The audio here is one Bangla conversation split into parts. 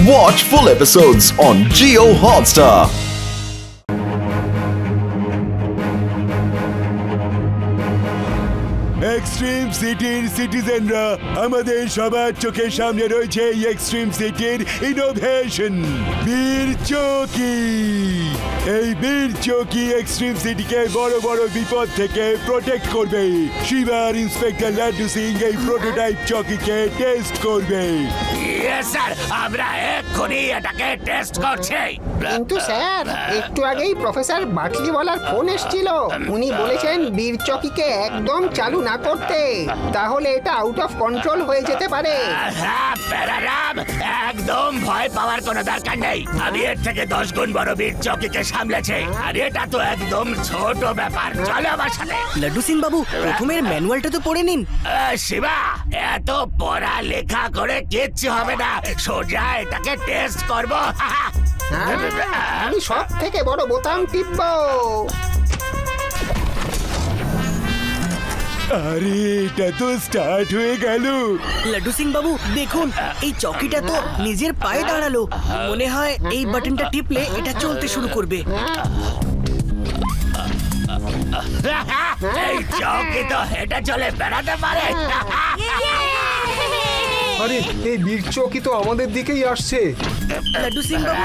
Watch full episodes on Jio Hotstar. Extreme সিটির সিটিজেনরা, আমাদের সবার চোখের সামনে রয়েছে এই এক্সট্রিম সিটির ইনোভেশন বীর চৌকি। এই বীর চৌকি এক্সট্রিম সিটিকে বড় বড় বিপদ থেকে প্রোটেক্ট করবে। শিবার ইন্সপেক্টর লাড্ডু সিং এই প্রোটোটাইপ চৌকিকে টেস্ট করবে। স্যার, আমরা এক্ষুনি এটাকে টেস্ট করছি। কিন্তু স্যার, একটু আগেই প্রফেসর বাটলিওয়ালার ফোন এসেছিল। উনি বলেছেন বীর চৌকিকে একদম চালু না করতে, তাহলে এটা আউট অফ কন্ট্রোল হয়ে যেতে পারে। হ্যাঁ প্যারারাম, একদম ভয় পাওয়ার কোনো দরকার নেই। আমি এর থেকে 10 গুণ বড় বীর চৌকিকে সামলেছি, আর এটা তো একদম ছোট ব্যাপার। চলো আমার সাথে। লাড্ডু সিং বাবু, প্রথমের ম্যানুয়ালটা তো পড়ে নিন। শিবা, এত পড়া লেখা করে কিচ্ছু হবে না, সোজা এটাকে টেস্ট করবো। আমি সব থেকে বড় বোতাম টিপবো। আরে, এটা তো স্টার্ট হয়ে গেল। লাড্ডু সিং বাবু দেখুন, এই চকিটা তো নিজের পায়ে দাঁড়ালো। মনে হয় এই বাটনটা টিপলে এটা চলতে শুরু করবে। এই চৌকি তো হেঁটে চলে বেড়াতে পারে। আরে, এই বীর চৌকি তো আমাদের দিকেই আসছে। লাড্ডু সিং বাবু,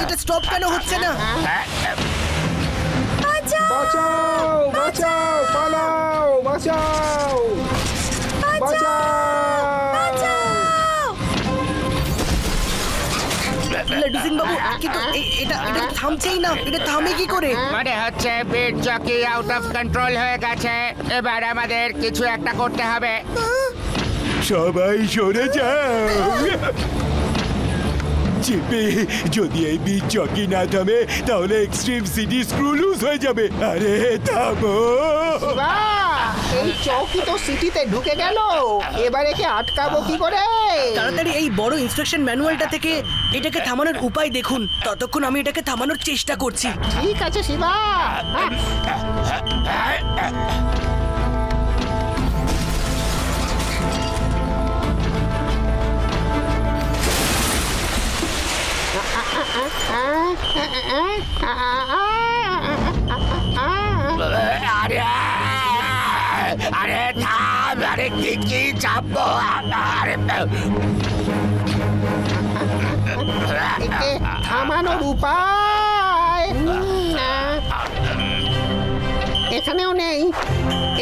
এটা স্টপ কেন হচ্ছে না? বাঁচাও, বাঁচাও, পালাও, বাঁচাও, বাঁচাও। লাড্ডু সিং বাবু, কিন্তু এটা থামছেই না। এটা থামে কি করে? মনে হচ্ছে বীর চৌকি আউট অফ কন্ট্রোল হয়ে গেছে। এবার আমাদের কিছু একটা করতে হবে। সবাই সরে যাও। চিপি, যদি এই বীর চৌকি না থামে তাহলে এক্সট্রিম সিটি স্ক্রু লুজ হয়ে যাবে। আরে থামো। এই চৌকি তো সিটিতে ঢুকে গেল, এবারে কি আটকাবো কি করে? তাড়াতাড়ি এই বড় ইনস্ট্রাকশন ম্যানুয়ালটা থেকে এটাকে থামানোর উপায় দেখুন। ততক্ষণ আমি এটাকে থামানোর চেষ্টা করছি। ঠিক আছে শিবা। আরে আরে থাম, আরে কি চাপবো? আরে একে থামানোর উপায় এখানেও নেই,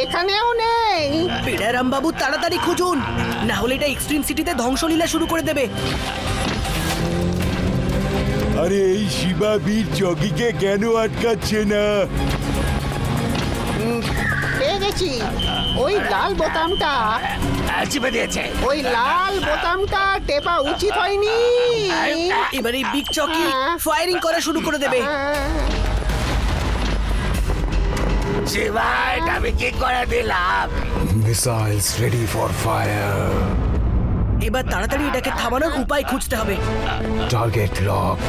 এখানেও নেই। পেড়ারাম বাবু, তাড়াতাড়ি খুঁজুন, না হলে এটা এক্সট্রিম সিটিতে ধ্বংসলীলা শুরু করে দেবে। আরে, এই শিবা বীর চৌকিকে কেন আটকাচ্ছে না? পেয়ে গেছি, ওই লাল বোতামটা চিপে দিয়েছে। ওই লাল বোতামটা টেপা উচিত হয়নি। এবার এই বিগ চকি ফায়ারিং করা শুরু করে দেবে। শিবা, এটা আমি কি করে দিলাম? Missiles ready for fire. এবার তাড়াতাড়ি এটাকে থামানোর উপায় খুঁজতে হবে। Target lock.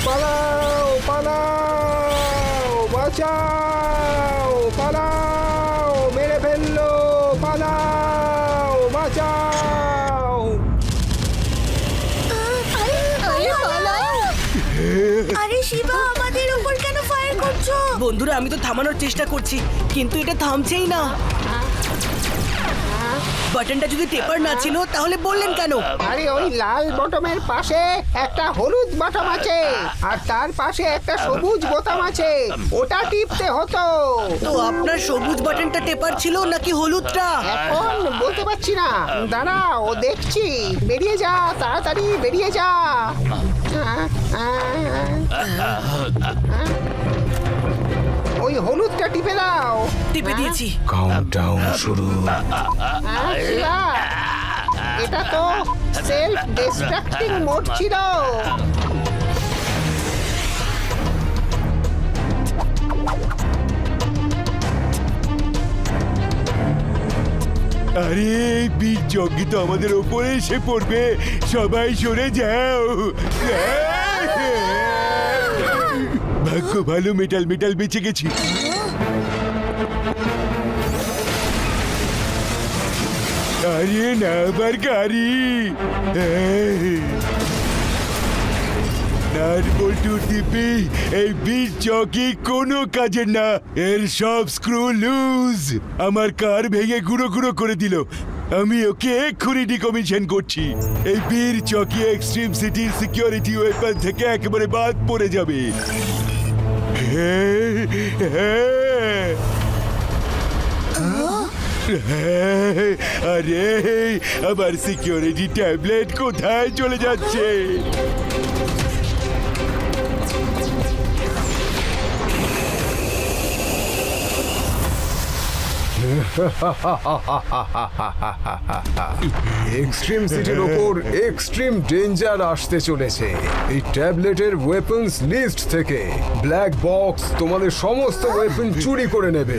পালাও, পালাও, বাঁচাও, পালাও, মেরে ফেললো, পালাও, বাঁচাও। আরে শিবা, আমাদের উপর কেন ফায়ার করছো? বন্ধুরা, আমি তো থামানোর চেষ্টা করছি, কিন্তু এটা থামছেই না। বাটনটা যদি টেপার না ছিল তাহলে বললেন কেন? আরে, ওই লাল বটমের পাশে একটা হলুদ বটম আছে, আর তার পাশে একটা সবুজ বোতাম আছে, ওটা টিপতে হতো। তো আপনার সবুজ বাটনটা টেপার ছিল নাকি হলুদটা? এখন বলতে পারছি না, দাঁড়াও দেখছি। বেরিয়ে যা, তাড়াতাড়ি বেরিয়ে যা। ওই হলুদটা টিপে দাও। টিপে দিয়েছি। কাউন্টডাউন শুরু। শিবা, এটা তো সেলফ ডিস্ট্রাক্টিং মোড ছিল। আরে, বীর চৌকি তো আমাদের ওপরে এসে পড়বে। সবাই সরে যাও। ভাগ্য ভালো, মেটাল বেঁচে গেছি। আরে না আমার গাড়ি। নাটবল্টুর দিব্যি এই বীর চকি কোনো কাজের না। এর সব স্ক্রু লুজ। আমার কার ভেঙে গুঁড়ো গুঁড়ো করে দিল। আমি ওকে এক্ষুনি ডিকমিশন করছি। এই বীর চকি এক্সট্রিম সিটির সিকিউরিটি ওয়েপন থেকে একেবারে বাদ পড়ে যাবে। আরে আমার সিকিউরিটি ট্যাবলেট কোথায় চলে যাচ্ছে? এক্সট্রিম সিটির ওপর এক্সট্রিম ডেঞ্জার আসতে চলেছে। এই ট্যাবলেটের ওয়েপন্স লিস্ট থেকে ব্ল্যাক বক্স তোমাদের সমস্ত ওয়েপন চুরি করে নেবে।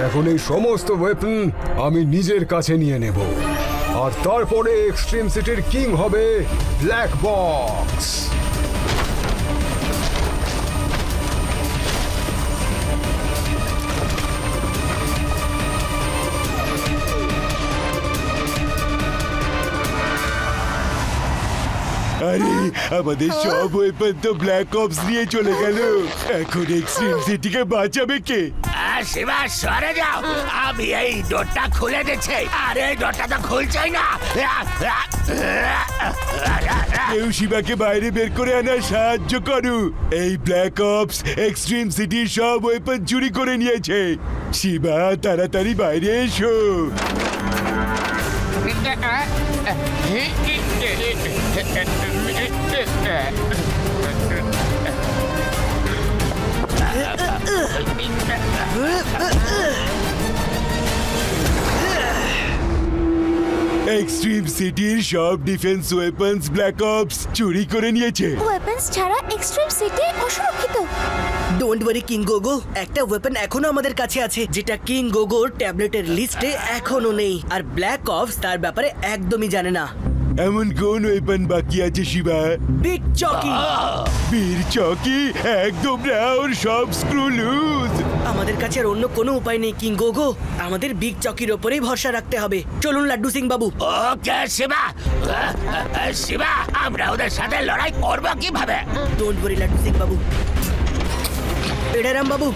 এখন এই সমস্ত ওয়েপন আমি নিজের কাছে নিয়ে নেব, আর তারপরে এক্সট্রিম সিটির কিং হবে ব্ল্যাক বক্স। আরে আমাদের সব ওয়েপন তো ব্ল্যাক অপস নিয়ে চলে গেল। এখন এক্সট্রিম সিটিকে বাঁচাবে কে? শিবা সরে যাও, আমি এই ডোরটা খুলে দিচ্ছি। আরে এই ডোরটা তো খুলছেই না। কেউ শিবাকে বাইরে বের করে আনার সাহায্য করো। এই ব্ল্যাক অপস এক্সট্রিম সিটির সব ওয়েপন চুরি করে নিয়েছে। শিবা তাড়াতাড়ি বাইরে এসো। এক্সট্রিম সিটির সব ডিফেন্স ওয়েপন্স ব্ল্যাক অপস চুরি করে নিয়েছে। ওয়েপন্স ছাড়া এক্সট্রিম সিটি অসুরক্ষিত। ডোন্ট ওয়ারি কিং গোগো, একটা ওয়েপন এখনো আমাদের কাছে আছে যেটা কিং গোগোর ট্যাবলেটের লিস্টে এখনো নেই, আর ব্ল্যাক অপস তার ব্যাপারে একদমই জানে না। এমন কোন ওয়েপন বাকি আছে শিবা? বিগ চকি। বীর চকি একদম না, ওর সব স্ক্রু লুজ। আমাদের কাছে আর অন্য কোনো উপায় নেই কিং গোগো, আমাদের বিগ চকির ওপরেই ভরসা রাখতে হবে। চলুন লাড্ডু সিং বাবু। ওকে শিবা, শিবা আমরা ওদের সাথে লড়াই করবো কিভাবে? ডোন্ট ওয়ারি লাড্ডু সিং বাবু। বেড়ারাম বাবু,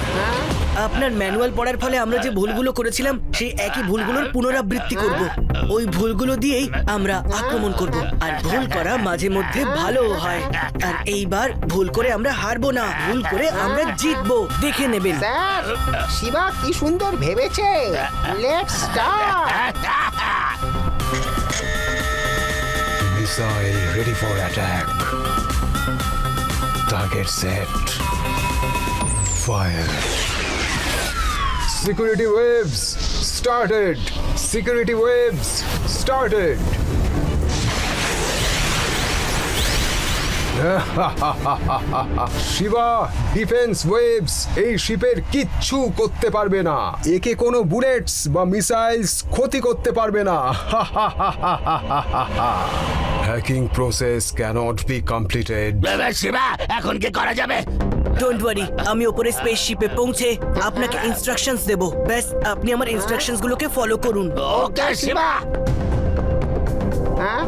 আপনার ম্যানুয়াল পড়ার ফলে আমরা যে ভুলগুলো করেছিলাম সেই একই ভুলগুলোর পুনরাবৃত্তি করব। ওই ভুলগুলো দিয়েই আমরা আক্রমণ করব, আর ভুল করা মাঝে মধ্যে ভালো হয়। আর এইবার ভুল করে আমরা হারবো না, ভুল করে আমরা জিতবো, দেখে নেবেন। স্যার, শিবা কি সুন্দর ভেবেছে। Let's start. Missile ready for attack. Target set. Fire. Security waves started. Security waves started. Shiva, defence waves এই শিপের কিচ্ছু করতে পারবে না। একে কোনো বুলেটস বা মিসাইলস ক্ষতি করতে পারবে না। Hacking process cannot be completed. Shiva এখন কি করা যাবে? ডোন্ট ওয়ারি, আমি ওপরে স্পেসশিপে পৌঁছে আপনাকে ইনস্ট্রাকশনস দেব। ব্যাস আপনি আমার ইনস্ট্রাকশনস গুলোকে ফলো করুন। ওকে শিবা। হ্যাঁ,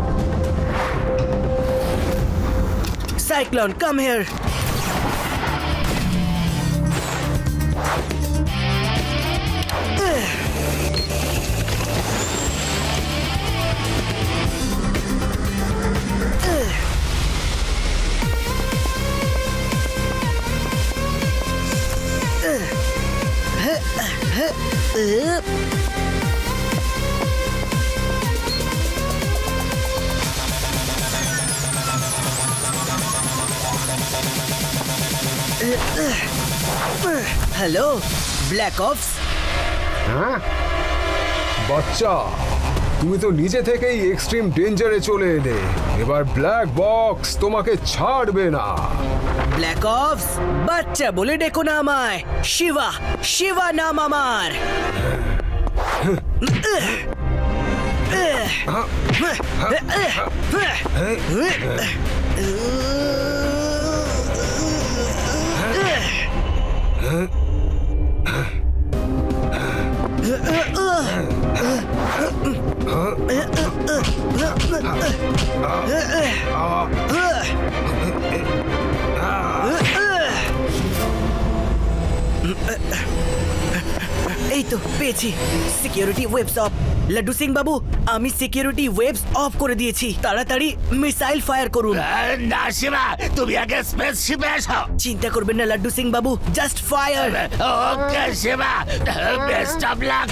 cyclone come here. Hello black ops. হ্যাঁ বাচ্চা, তুমি তো নিজে থেকেই এক্সট্রিম ডেঞ্জারে চলে এলে। এবার ব্ল্যাক বক্স তোমাকে ছাড়বে না। ব্ল্যাক অপস, বাচ্চা বলে ডেকো না আমায়। শিবা, শিবা নাম আমার। এই তো পেয়েছি সিকিউরিটি ওয়েবস অফ। লাড্ডু সিং বাবু, আমি সিকিউরিটি ওয়েবস অফ করে দিয়েছি। তাড়াতাড়ি মিসাইল ফায়ার করুন। না শিবা, তুমি আগে স্পেসশিপে এসো। চিন্তা করবেন না লাড্ডু সিং বাবু, just fire. Okay Shiba, best of luck.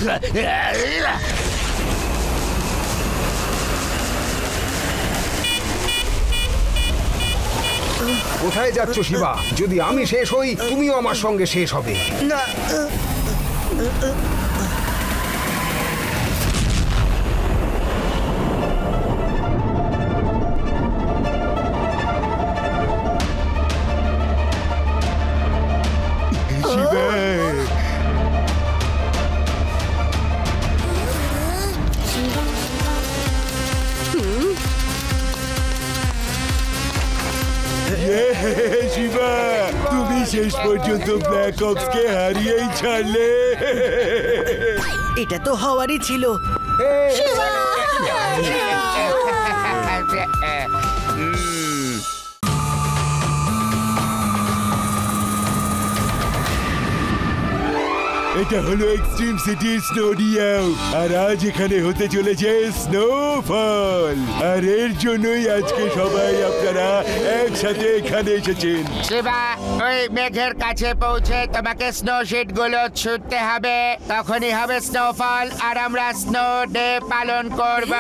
কোথায় যাচ্ছ শিবা? যদি আমি শেষ হই, তুমিও আমার সঙ্গে শেষ হবে। না, শিবা, শিবা, তুমি শেষ পর্যন্ত ব্ল্যাক অপসকে হারিয়েই ছাড়লে। এটা তো হওয়ারই ছিল। এটা হলো এক্সট্রিম সিটির স্নোডিয়াও, আর আজ এখানে হতে চলেছে স্নোফল। আর এর জন্যই আজকে সবাই আপনারা একসাথে এখানে এসেছেন। শিবা, ওই মেঘের কাছে পৌঁছে তোমাকে স্নো শিট গুলো ছুটতে হবে, তখনই হবে স্নোফল আর আমরা স্নো ডে পালন করব।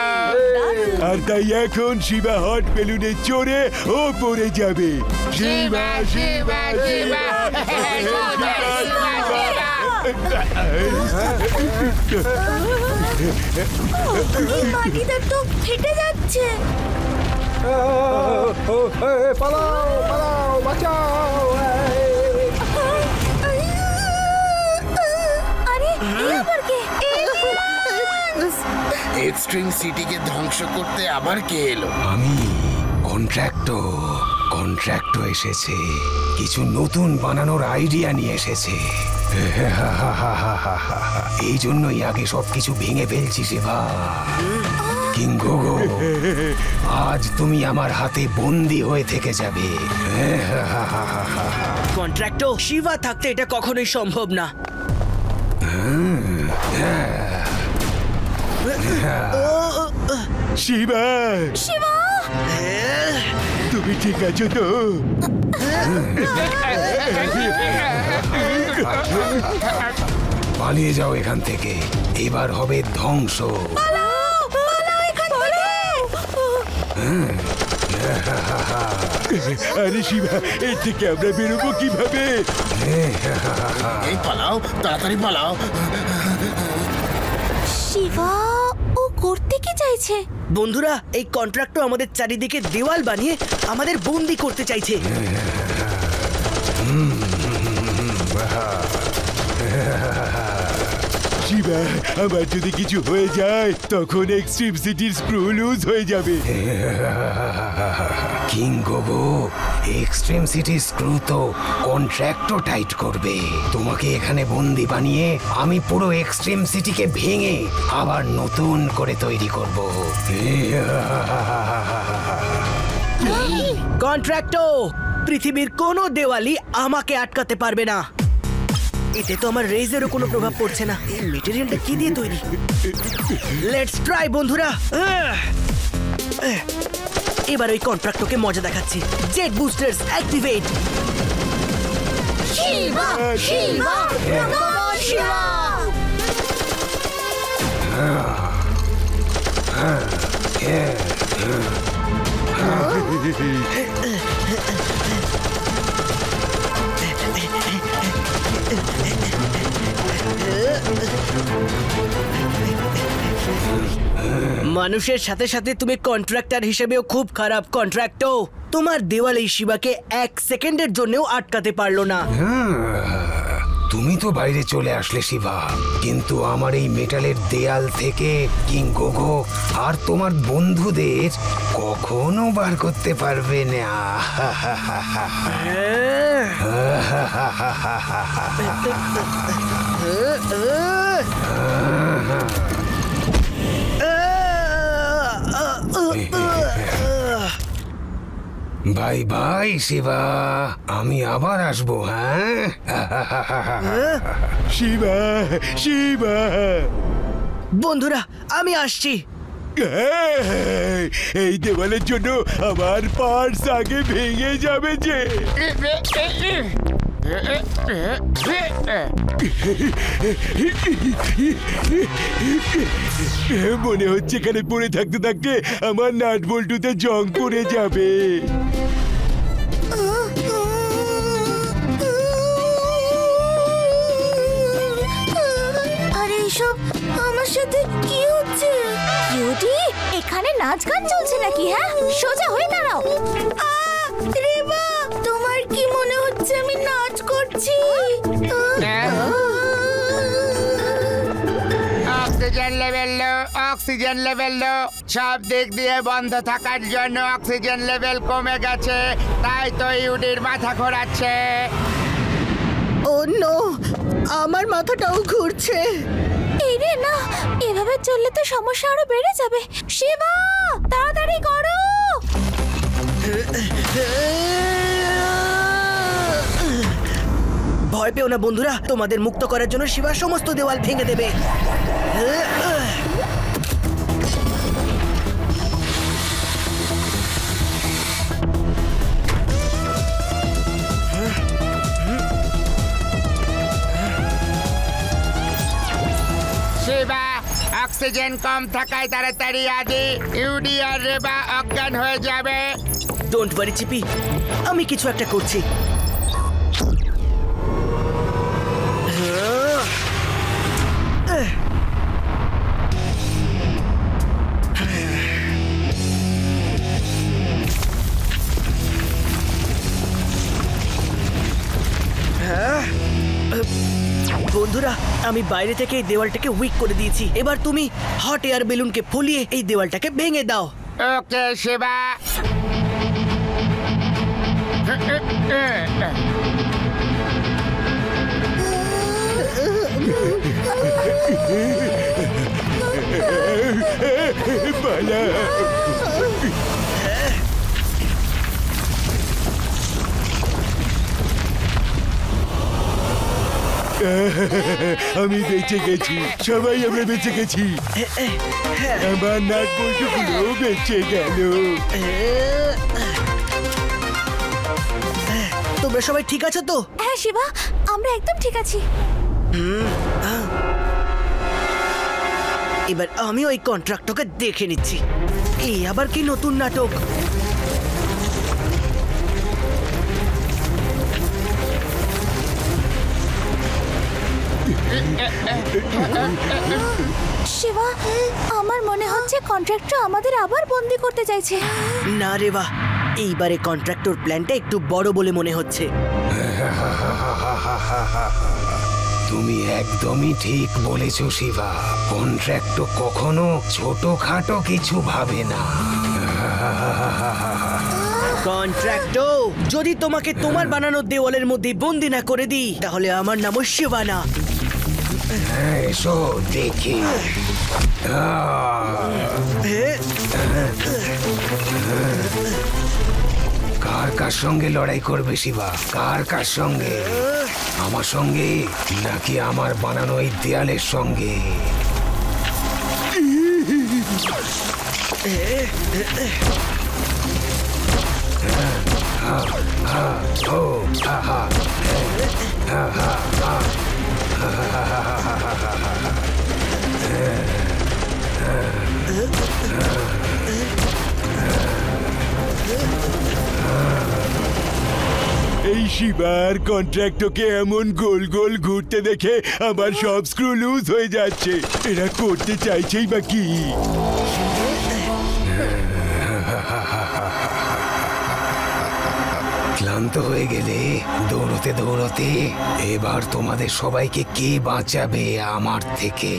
আর তাই এখন শিবা হট বেলুনে চড়ে ও পড়ে যাবে। শিবা, শিবা, শিবা, মাটিটা তো ফেটে যাচ্ছে। পালাও, পালাও, বাঁচাও। আরে এই আবার কে? এক্সট্রিম সিটিকে ধ্বংস করতে আবার কে এলো? আমি কন্ট্রাক্টর এসেছে, কিছু নতুন বানানোর আইডিয়া নিয়ে এসেছে। এই জন্যই আগে সবকিছু ভেঙে ফেলছি শিবা। কিঙ্গোগো, আজ তুমি আমার হাতে বন্দি হয়ে থেকে যাবে। কন্ট্রাক্টর, শিবা থাকতে এটা কখনোই সম্ভব না। শিবা, শিবা, তুমি ঠিক আছো তো? পালিয়ে যাও এখান থেকে, এবার হবে ধ্বংস। পালাও, পালাও এখান থেকে। আরে শিবা, এর থেকে আমরা বেরোবো কিভাবে? এই পালাও, তাড়াতাড়ি পালাও। শিবা, ও করতে কি চাইছে? বন্ধুরা, এই কন্ট্রাক্টর আমাদের চারিদিকে দেওয়াল বানিয়ে আমাদের বন্দি করতে চাইছে। শিবা, আমার যদি কিছু হয়ে যায় তখন এক্সট্রিম সিটির স্ক্রু লুজ হয়ে যাবে। কিঙ্গোগো, এক্সট্রিম সিটি স্ক্রু তো কন্ট্রাক্টর টাইট করবে। তোমাকে এখানে বন্দি বানিয়ে আমি পুরো এক্সট্রিম সিটিকে ভেঙে আবার নতুন করে তৈরি করব। কন্ট্রাক্টর, পৃথিবীর কোনো দেওয়ালই আমাকে আটকাতে পারবে না। এতে তো আমার রেজেরও কোনো প্রভাব পড়ছে না। এই মেটেরিয়ালটা কি দিয়ে তৈরি? লেটস ট্রাই বন্ধুরা। এবার ওই কন্ট্রাক্টরকে মজা দেখাচ্ছি। Jet boosters activate. Shiva, Shiva, ভগবান শিবা। মানুষের সাথে সাথে তুমি কন্ট্রাক্টর হিসেবেও খুব খারাপ কন্ট্রাক্টর। তোমার দেওয়াল এই শিবাকে 1 সেকেন্ডের জন্যও আটকাতে পারলো না। তুমি তো বাইরে চলে আসলে শিবা, কিন্তু আমার এই মেটালের দেয়াল থেকে কিং গোগো আর তোমার বন্ধুদের কখনো বার করতে পারবে না। বাই বাই শিবা, আমি আবার আসবো। হ্যাঁ শিবা, শিবা। বন্ধুরা, আমি আসছি। এই দেওয়ালের জন্য আমার পার্স আগে ভেঙে যাবে যে। মনে হচ্ছে এখানে পড়ে থাকতে থাকতে আমার নাট বল্টুতে জং পড়ে যাবে। আরে এসব আমার সাথে কি হচ্ছে? কিউটি, এখানে নাচ গান চলছে নাকি? হ্যাঁ, সোজা হয়ে দাঁড়াও। রেবা, তোমার কি মনে হচ্ছে আমি নাচ করছি? অক্সিজেন লেভেল লো, অক্সিজেন লেভেল লো। সব দিক দিয়ে বন্ধ থাকার জন্য অক্সিজেন লেভেল কমে গেছে, তাই তো ইউডির মাথা ঘোরাচ্ছে। ও নো, আমার মাথাটাও ঘুরছে। এই রে না, এভাবে চললে তো সমস্যা আরো বেড়ে যাবে। শিবা, তাড়াতাড়ি করো। ভয় পেও না বন্ধুরা, তোমাদের মুক্ত করার জন্য শিবা সমস্ত দেওয়াল ভেঙে দেবে। শিবা, অক্সিজেন কম থাকায় তাড়াতাড়ি আদি ইউডি আর রেবা অজ্ঞান হয়ে যাবে। ডোন্ট ওয়ারি চিপি, আমি কিছু একটা করছি। বন্ধুরা, আমি বাইরে থেকে এই দেওয়ালটাকে উইক করে দিয়েছি। এবার তুমি হট এয়ার বেলুনকে ফুলিয়ে এই দেওয়ালটাকে ভেঙে দাও। ওকে শিবা। পালা। আমি বেঁচে গেছি, সবাই আমরা বেঁচে গেছি। আমার নাট বল্টুগুলো বেঁচে গেল। তোমরা সবাই ঠিক আছো তো? হ্যাঁ শিবা, আমরা একদম ঠিক আছি। এবার আমি ওই কন্ট্রাক্টরকে দেখে নিচ্ছি। এই আবার কি নতুন নাটক? শিবা, আমার মনে হচ্ছে কন্ট্রাক্টর আমাদের আবার বন্দি করতে চাইছে। না রে বাহ, এইবারে কন্ট্রাক্টর প্ল্যানটা একটু বড় বলে মনে হচ্ছে। তুমি একদমই ঠিক বলেছো শিবা, কন্ট্রাক্ট কখনো ছোটখাটো কিছু ভাবে না। কন্ট্রাক্টর, যদি তোমাকে তোমার বানানো দেওয়ালের মধ্যে বন্দি না করে দিই, তাহলে আমার নামও শিবানা। এসো দেখি। কার কার সঙ্গে লড়াই করবে শিবা? কার কার সঙ্গে? আমার সঙ্গে নাকি আমার বানানো এই দেয়ালের সঙ্গে? এই শিবার কন্ট্রাক্টকে এমন গোল গোল ঘুরতে দেখে আমার সব স্ক্রু লুজ হয়ে যাচ্ছে। এরা করতে চাইছেই বা কি? ক্লান্ত হয়ে গেলে দৌড়তে দৌড়তে, এবার তোমাদের সবাইকে কে বাঁচাবে আমার থেকে?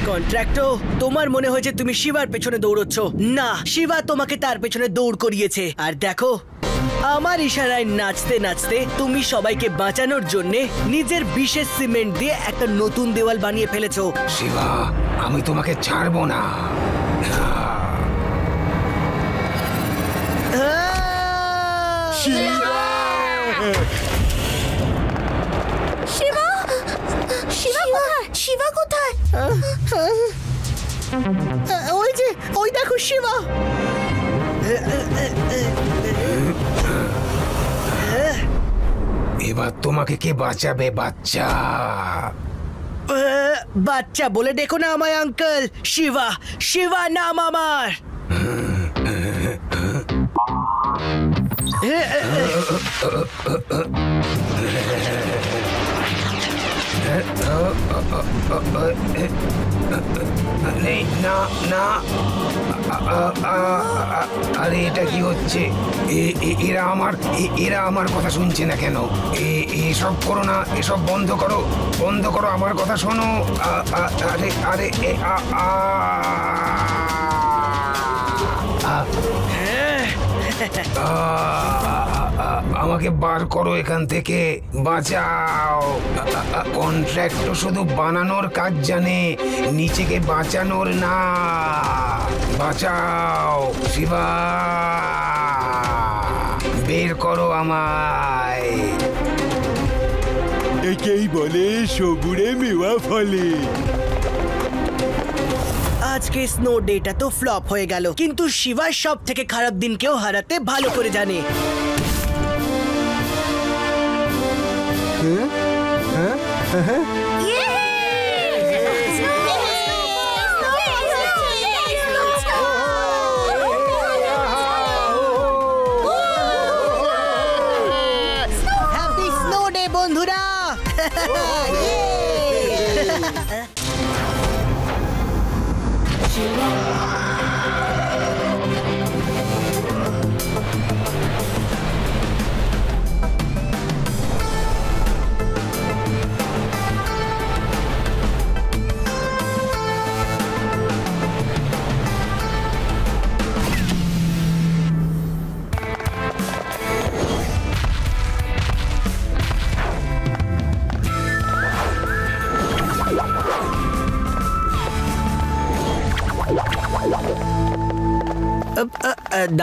কন্ট্রাক্টর, তোমার মনে হয় যে তুমি শিবার পেছনে দৌড়চ্ছ। না, শিবা তোমাকে তার পেছনে দৌড় করিয়েছে। আর দেখো, আমার ইশারায় নাচতে নাচতে তুমি সবাইকে বাঁচানোর জন্য নিজের বিশেষ সিমেন্ট দিয়ে একটা নতুন দেওয়াল বানিয়ে ফেলেছো। শিবা, আমি তোমাকে ছাড়বো না। শিবা, শিবা কোথায়? শিবা কোথায়? ওই যে, ওই দেখো শিবা। এবার তোমাকে কে বাঁচাবে বাচ্চা? বাচ্চা বলে দেখো না আমায় আঙ্কেল। শিবা, শিবা নাম আমার। না না, আরে এটা কি হচ্ছে? এরা আমার কথা শুনছে না কেন? এসব করো না, এসব বন্ধ করো, বন্ধ করো, আমার কথা শোনো। আরে আরে আমাকে বার করো এখান থেকে, বাঁচাও। কন্ট্রাক্ট শুধু বানানোর কাজ জানে, নিচেকে বাঁচানোর না। বাঁচাও শিবা, বের করো আমায়। একেই বলে সবুরে মেওয়া ফলে। আজকে স্নো ডেটা তো ফ্লপ হয়ে গেল, কিন্তু শিবা সব থেকে খারাপ দিনকেও হারাতে ভালো করে জানে। হ্যাপি স্নো ডে বন্ধুরা।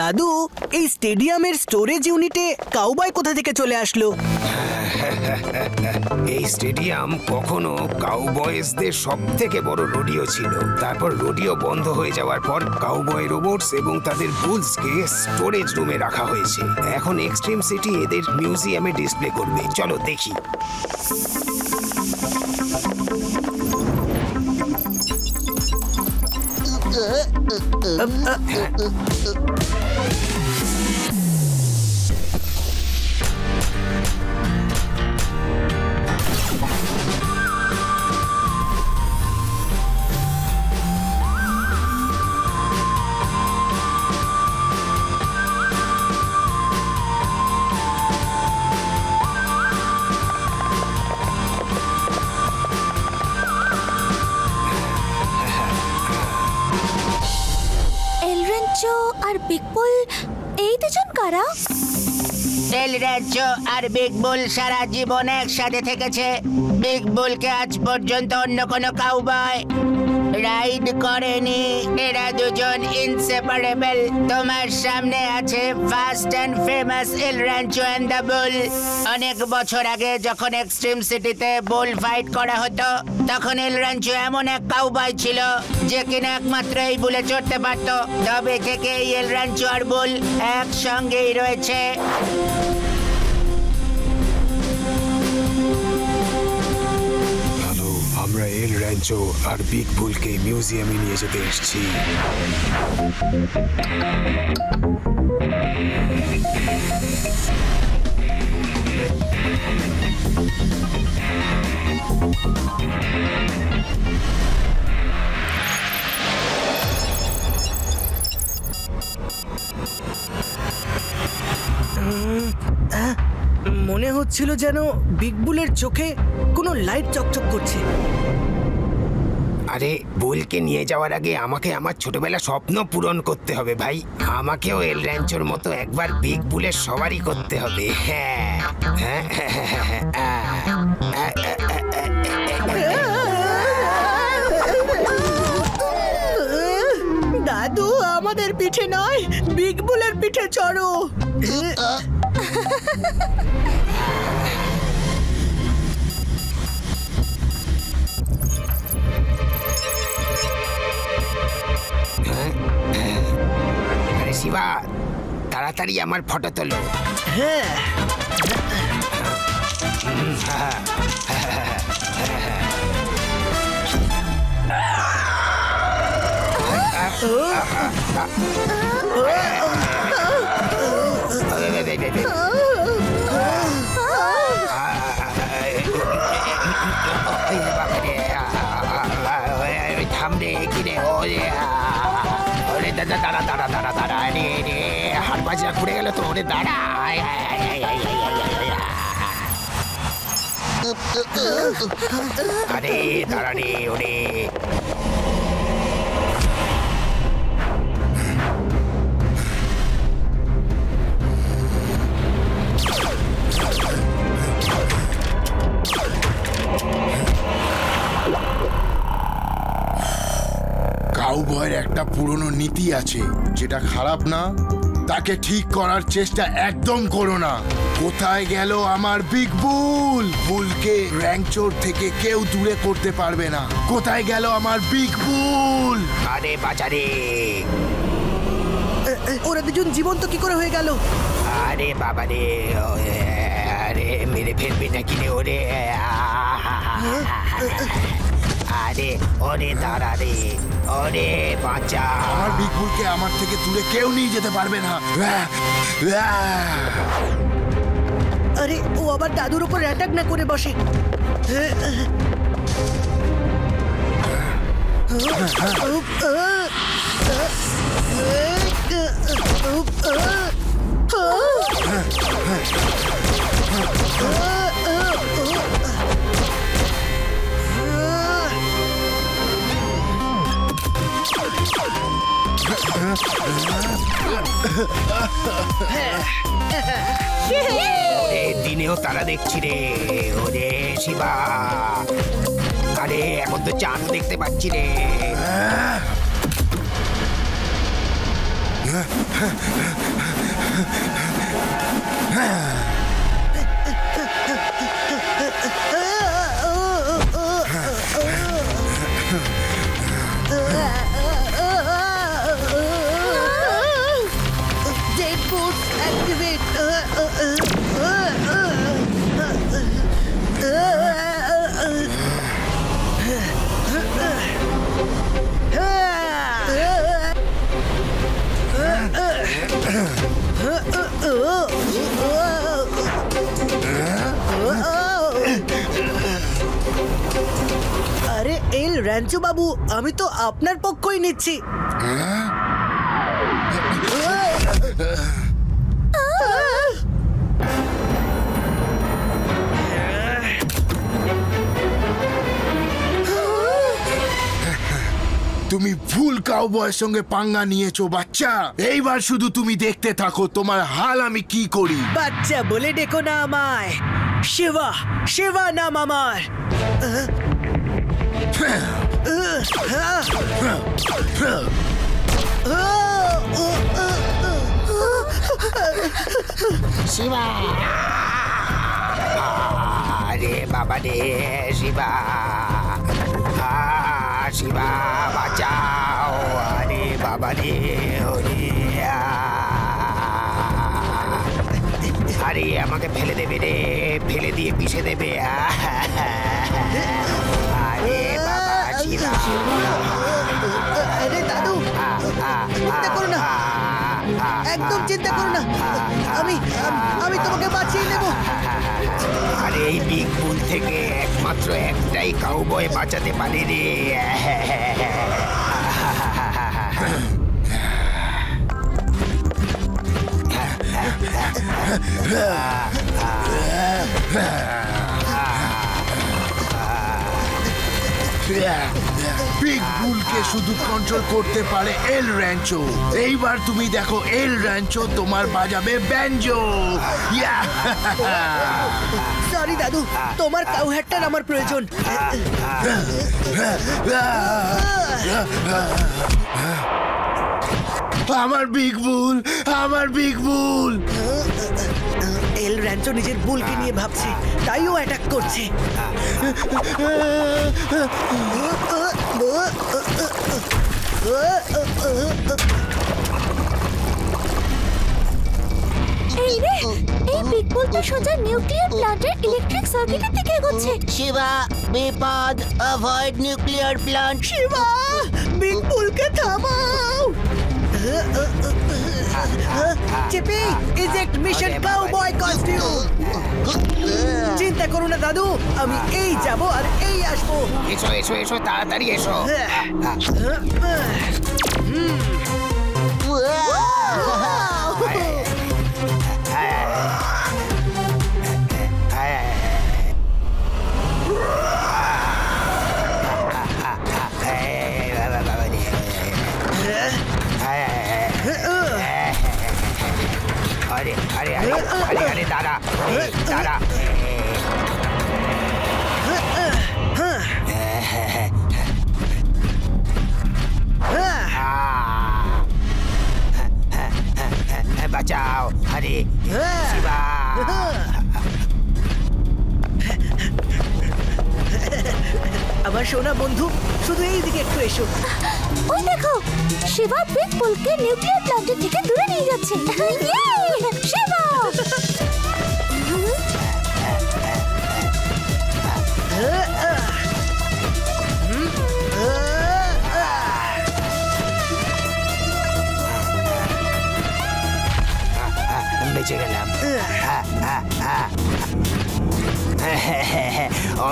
দাদু, এই স্টেডিয়ামের স্টোরেজ ইউনিটে কাউবয় কোথা থেকে চলে আসলো? এই স্টেডিয়াম কখনো কাউবয়েজদের সব থেকে বড় রোডিও ছিল। তারপর রোডিও বন্ধ হয়ে যাওয়ার পর কাউবয় রোবটস এবং তাদের বুলসকে স্টোরেজ রুমে রাখা হয়েছে। এখন এক্সট্রিম সিটি এদের মিউজিয়ামে ডিসপ্লে করবে। চলো দেখি। আর বিগ বুল, এই দুজন কারা? এল র্যাঞ্চো আর বিগ বুল সারা জীবন একসাথে থেকেছে। বিগ বুলকে আজ পর্যন্ত অন্য কোনো কাউবয় রাইড করেনি। এরা দুজন ইনসেপারেবল। তোমার সামনে আছে fast and famous el rancho and the bull. অনেক বছর আগে যখন এক্সট্রিম সিটিতে বুল ফাইট করা হতো, তখন এল র্যাঞ্চো এমন এক কাউবয় ছিল যে কিনা একমাত্র এই বুলে চড়তে পারত। তবে থেকে এই এল র্যাঞ্চো আর বুল একসঙ্গেই রয়েছে। আমরা এল র্যাঞ্চো আর বিগ বুলকে মিউজিয়ামে নিয়ে যেতে এসেছি। হচ্ছিল যেন বিগ বুলের চোখে কোনো লাইট চকচক করছে। আরে বুলকে নিয়ে যাওয়ার আগে আমাকে আমার ছোটবেলা স্বপ্ন পূরণ করতে হবে ভাই। আমাকেও এল র্যাঞ্চোর মতো একবার বিগ বুলের সবারই করতে হবে। হ্যাঁ হ্যাঁ দাদু, আমাদের পিঠে নয়, বিগ বুলের পিঠে চড়ো। আরে শিবা, তাড়াতাড়ি আমার ফটো তোলো। হ্যাঁ, থামরে কিনে ওরে দাদা দাঁড়া দাঁড়া দাঁড়া দাঁড়া রে রে, হাত বাজরা ঘুরে গেল তো। ওরে দাঁড়া, আরে দাঁড়া রে ওরে। কাউবয়ের একটা পুরনো নীতি আছে, যেটা খারাপ না তাকে ঠিক করার চেষ্টা একদম করো না। কোথায় গেল আমার বিগ বুল? বুলকে র্যাঞ্চোর থেকে কেউ দূরে করতে পারবে না। কোথায় গেল আমার বিগ বুল? আরে বাজারে, ওরা দুজন জীবন্ত কি করে হয়ে গেল? আরে বাবা রে, আরে মেরে ফেলবে নাকি রে ওরে? আরে ওরে দাঁড়া রে, ওরে বাঁচা। আমার বিগ বুলকে আমার থেকে দূরে কেউ নিয়ে যেতে পারবে না। আরে ও আবার দাদুর উপর অ্যাটাক না করে বসে। দিনেও তারা দেখছি রে ওরে শিবা। আরে এখন তো চাঁদ দেখতে পাচ্ছি রে। আরে এল র্যাঞ্চো বাবু, আমি তো আপনার পক্ষই নিচ্ছি। তুমি ভুল কাউবয়ের সঙ্গে পাঙ্গা নিয়েছো বাচ্চা। এইবার শুধু তুমি দেখতে থাকো তোমার হাল আমি কি করি। বাচ্চা বলে ডেকো না আমায়, শিবা, শিবা নাম আমার। শিবা, আরে বাবা রে শিবা, শিবা বাঁচাও। আরে বাবা রে ওরে, আরে আমাকে ফেলে দেবে রে, ফেলে দিয়ে পিষে দেবে। আরে বাবা শিবা। আরে দাদু, চিন্তা করো না, একদম চিন্তা করো না, আমি তোমাকে বাঁচিয়ে নেব। আরে এই বিগ বুল থেকে একমাত্র একটাই কাউবয় বাঁচাতে পারে রে। বিগ বুলকে শুধু কন্ট্রোল করতে পারে এল র্যাঞ্চো। এইবার তুমি দেখো এল র্যাঞ্চো তোমার বাজাবে ব্যাঞ্জো। সরি দাদু, তোমার কাউ হ্যাটটার আমার প্রয়োজন। আমার বিগ বুল, আমার বিগ বুল। এল র্যাঞ্চো নিজের বুলকে নিয়ে ভাবছে, তাই ও অ্যাটাক করছে। এই রে, এই বিগ বুল তো সোজা নিউক্লিয়ার প্ল্যান্টের ইলেকট্রিক সার্কিটের দিকে এগোচ্ছে। শিবা, বিপদ, avoid nuclear plant. Shiva, big বুলকে থামাও। চিপি, ইজেক্ট মিশন কাউবয় কস্টিউম। চিন্তা করো না দাদু, আমি এই যাব আর এই আসবো। এসো এসো এসো, তাড়াতাড়ি এসো। আরে আরে আরে আরে আরে দাদা দাদা, বাঁচাও। আরে শিবা, আমার সোনা বন্ধু, শুধু এই দিকে একটু এসো। ওই দেখো, শিবা বিগ বুলকে নিউক্লিয়ার প্ল্যান্টের থেকে দূরে নিয়ে যাচ্ছে। ইয়ে, শিবা! বেঁচে গেলাম।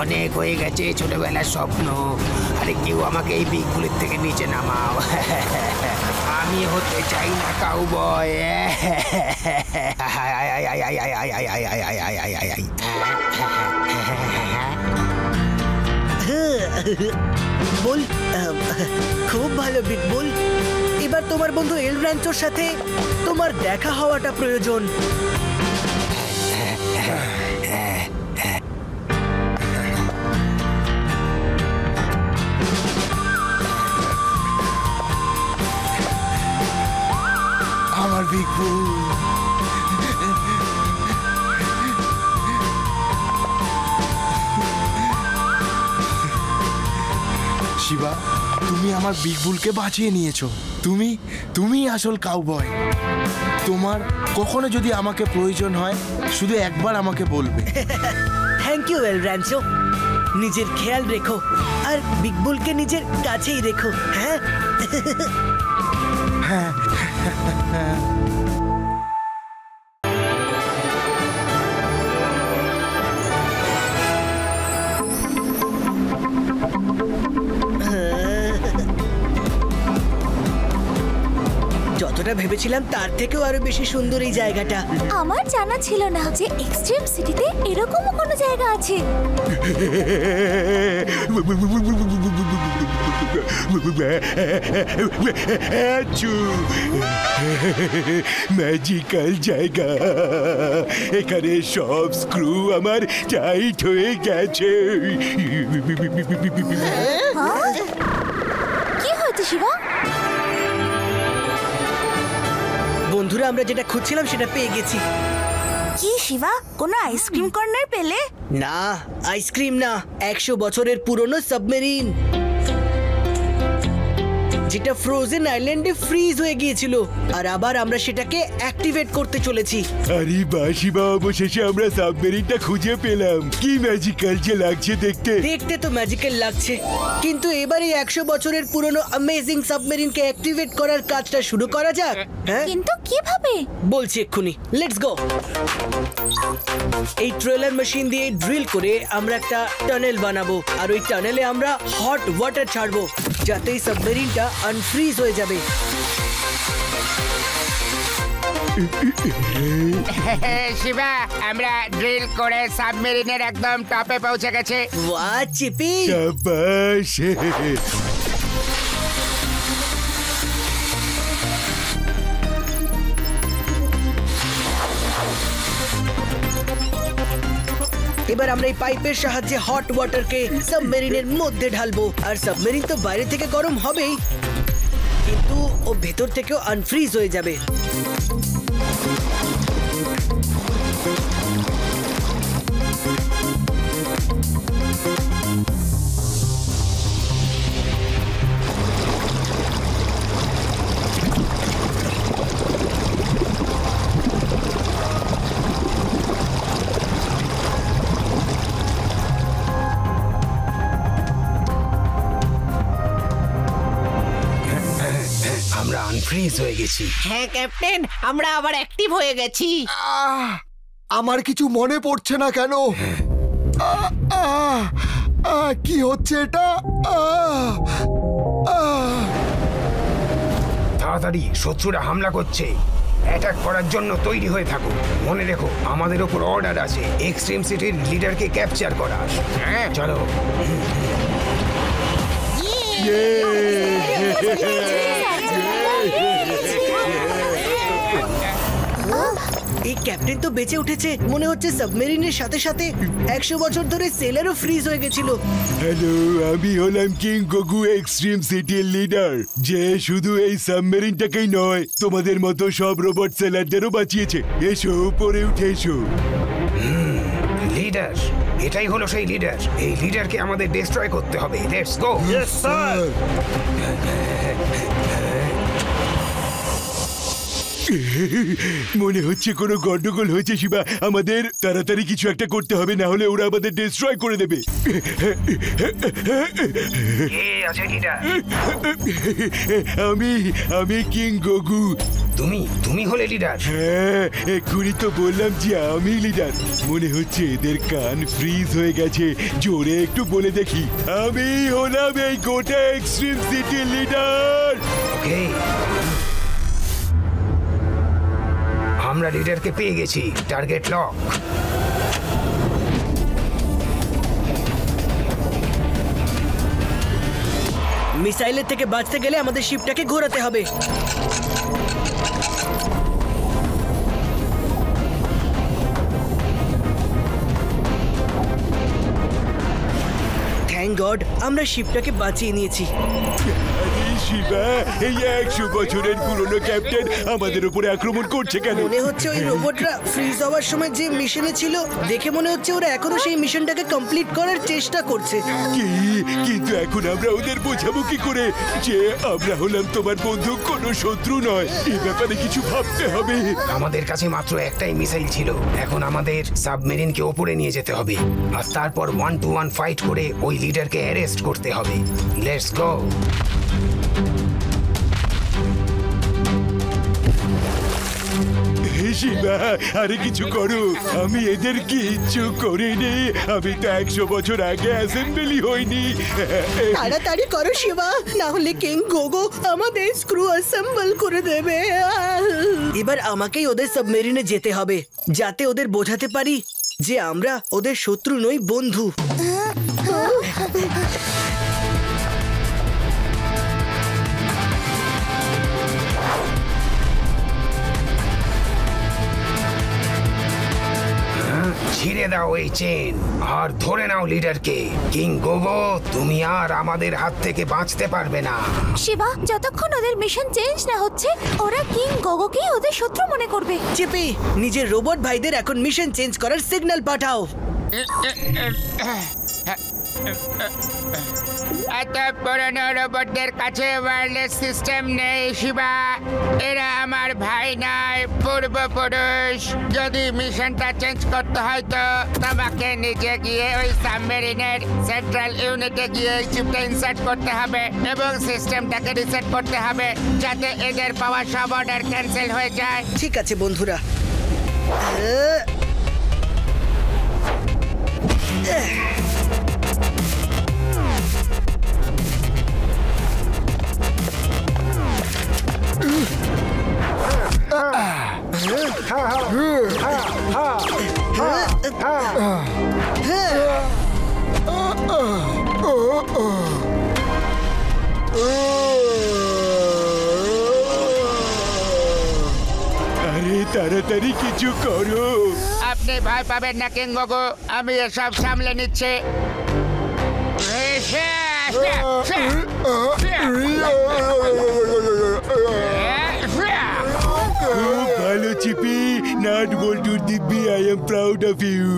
অনেক হয়ে গেছে ছোটবেলার স্বপ্ন। আরে কেউ আমাকে এই বিগ বুলের থেকে নিচে নামাও। আমি হতে চাই না কাউবয়। বল, খুব ভালো বিগ বুল। এবার তোমার বন্ধু এল র্যাঞ্চোর সাথে তোমার দেখা হওয়াটা প্রয়োজন। আমার বিগ বুল। শিবা, তুমি আমার বিগ বুলকে বাঁচিয়ে নিয়েছো। তুমি আসল কাউবয়। তোমার কখনো যদি আমাকে প্রয়োজন হয়, শুধু একবার আমাকে বলবে। Thank U L Rancho. নিজের খেয়াল রেখো আর বিগ বুলকে নিজের কাছেই রেখো। হ্যাঁ, যতটা ভেবেছিলাম তার থেকেও আরো বেশি সুন্দর এই জায়গাটা। আমার জানা ছিল না যে এক্সট্রিম সিটিতে এরকমও কোনো জায়গা আছে। ম্যাজিক্যাল জায়গা। এখানে সব স্ক্রু আমার টাইট হয়ে গেছে। কি হয়েছে শিবা? বন্ধুরা, আমরা যেটা খুঁজছিলাম সেটা পেয়ে গেছি। কি শিবা, কোনো আইসক্রিম কর্নার পেলে? না, আইসক্রিম না, 100 বছরের পুরনো সাবমেরিন, যেটা ফ্রোজেন আইল্যান্ডে ফ্রিজ হয়ে গিয়েছিল। আর আবার আমরা সেটাকে অ্যাক্টিভেট করতে চলেছি। আরে বাসিবা, অবশেষে আমরা সাবমেরিনটা খুঁজে পেলাম। কি ম্যাজিক্যাল যে লাগছে দেখতে। দেখতে তো ম্যাজিক্যাল লাগছে, কিন্তু এবারে 100 বছরের পুরনো অ্যামেজিং সাবমেরিনকে অ্যাক্টিভেট করার কাজটা শুরু করা যাক। হ্যাঁ, কিন্তু কিভাবে? বলছি এক্ষুনি। Let's go. এই ট্রেলার মেশিন দিয়ে ড্রিল করে আমরা একটা টানেল বানাবো, আর ওই টানেলে আমরা হট ওয়াটার ছাড়বো, যাতে এই সাবমেরিনটা আনফ্রিজ হয়ে যাবে। শিবা, আমরা ড্রিল করে সাবমেরিনের একদম টপে পৌঁছে গেছি। বাহ চিপি, শাবাশ। এবার আমরা এই পাইপের সাহায্যে হট ওয়াটারকে সাবমেরিনের মধ্যে ঢালবো। আর সাবমেরিন তো বাইরে থেকে গরম হবেই, কিন্তু ও ভেতর থেকেও আনফ্রিজ হয়ে যাবে। আমরা আনফ্রিজ হয়ে গেছি। হ্যাঁ ক্যাপ্টেন, আমরা আবার অ্যাক্টিভ হয়ে গেছি। আমার কিছু মনে পড়ছে না কেন? কি হচ্ছে এটা? তাড়াতাড়ি, শত্রুরা হামলা করছে। অ্যাটাক করার জন্য তৈরি হয়ে থাকো। মনে রেখো, আমাদের ওপর অর্ডার আছে এক্সট্রিম সিটির লিডারকে ক্যাপচার করার। হ্যাঁ চলো। এই ক্যাপ্টেন তো বেঁচে উঠেছে। মনে হচ্ছে সাবমেরিনের সাথে সাথে 100 বছর ধরে সেলারও ফ্রিজ হয়ে গেছিল। হ্যালো, আমি হলাম কিং গোগু, এক্সট্রিম সিটির লিডার, যে শুধু এই সাবমেরিনটাকেই নয়, তোমাদের মতো সব রোবট সেলারদেরও বাঁচিয়েছে। এসো, উপরে উঠে এসো। লিডার, এটাই হলো সেই লিডার। এই লিডারকে আমাদের ডিস্ট্রয় করতে হবে। Let's go. Yes sir. মনে হচ্ছে কোনো গন্ডগোল হয়েছে শিবা। আমাদের তাড়াতাড়ি কিছু একটা করতে হবে, না হলে ওরা আমাদের ডিস্ট্রয় করে দেবে। কে আছে লিডার? আমি কিং গোগু। তুমি হলে লিডার? হ্যাঁ, এক্ষুনি তো বললাম যে আমি লিডার। মনে হচ্ছে এদের কান ফ্রিজ হয়ে গেছে। জোরে একটু বলে দেখি, আমি হলাম এই গোটা এক্সট্রিম সিটির লিডার। ওকে, আমরা লিডারকে পেয়ে গেছি। Target lock. মিসাইলের থেকে বাঁচতে গেলে আমাদের শিপটাকে ঘোরাতে হবে। থ্যাংক গড, আমরা শিপটাকে বাঁচিয়ে নিয়েছি। শিবা, এই 100 বছরের পুরনো ক্যাপ্টেন আমাদের উপরে আক্রমণ করছে কেন? মনে হচ্ছে ওই রোবটরা ফ্রিজ হওয়ার সময় যে মিশনে ছিল, দেখে মনে হচ্ছে ওরা এখনো সেই মিশনটাকে কমপ্লিট করার চেষ্টা করছে। কিন্তু এখন আমরা ওদের বোঝাবো কি করে যে আমরা হলাম তোমার বন্ধু, কোনো শত্রু নয়? এই ব্যাপারে কিছু ভাবতে হবে। আমাদের কাছে মাত্র একটাই মিসাইল ছিল। এখন আমাদের সাবমেরিনকে ওপরে নিয়ে যেতে হবে, আর তারপর 1-to-1 ফাইট করে ওই লিডারকে অ্যারেস্ট করতে হবে। Let's go. শিবা, আরে কিছু করো। আমি এদের কিচ্ছু করিনি। আমি তো 100 বছর আগে অ্যাসেম্বলি হইনি। তাড়াতাড়ি করো শিবা, না হলে কিং গোগো আমাদের স্ক্রু অ্যাসেম্বল করে দেবে। এবার আমাকেই ওদের সাবমেরিনে যেতে হবে, যাতে ওদের বোঝাতে পারি যে আমরা ওদের শত্রু নই, বন্ধু। ছিঁড়ে দাও এই চেন আর ধরে নাও লিডারকে। কিং গোগো, তুমি আর আমাদের হাত থেকে বাঁচতে পারবে না। শিবা, যতক্ষণ ওদের মিশন চেঞ্জ না হচ্ছে, ওরা কিং গোগোকেই ওদের শত্রু মনে করবে। চিপি, নিজের রোবট ভাইদের এখন মিশন চেঞ্জ করার সিগন্যাল পাঠাও। এত পুরনো রোবটদের কাছে ওয়্যারলেস সিস্টেম নেই শিবা। এরা আমার ভাই নয়, পূর্বপুরুষ। যদি মিশনটা চেঞ্জ করতে হয় তো তোমাকে নিজে গিয়ে ওই সাবমেরিনের সেন্ট্রাল ইউনিটে গিয়ে চিপটা ইনসার্ট করতে হবে এবং সিস্টেমটাকে রিসেট করতে হবে, যাতে এদের পাওয়া সব অর্ডার ক্যান্সেল হয়ে যায়। ঠিক আছে বন্ধুরা। আরে তাড়াতাড়ি কিছু করো। আপনি ভয় পাবেন না কিঙ্গোগো, আমি এসব সামলে নিচ্ছি। খুব ভালো চিপি, নাট বল্টুর দিব্যি, I am proud of you.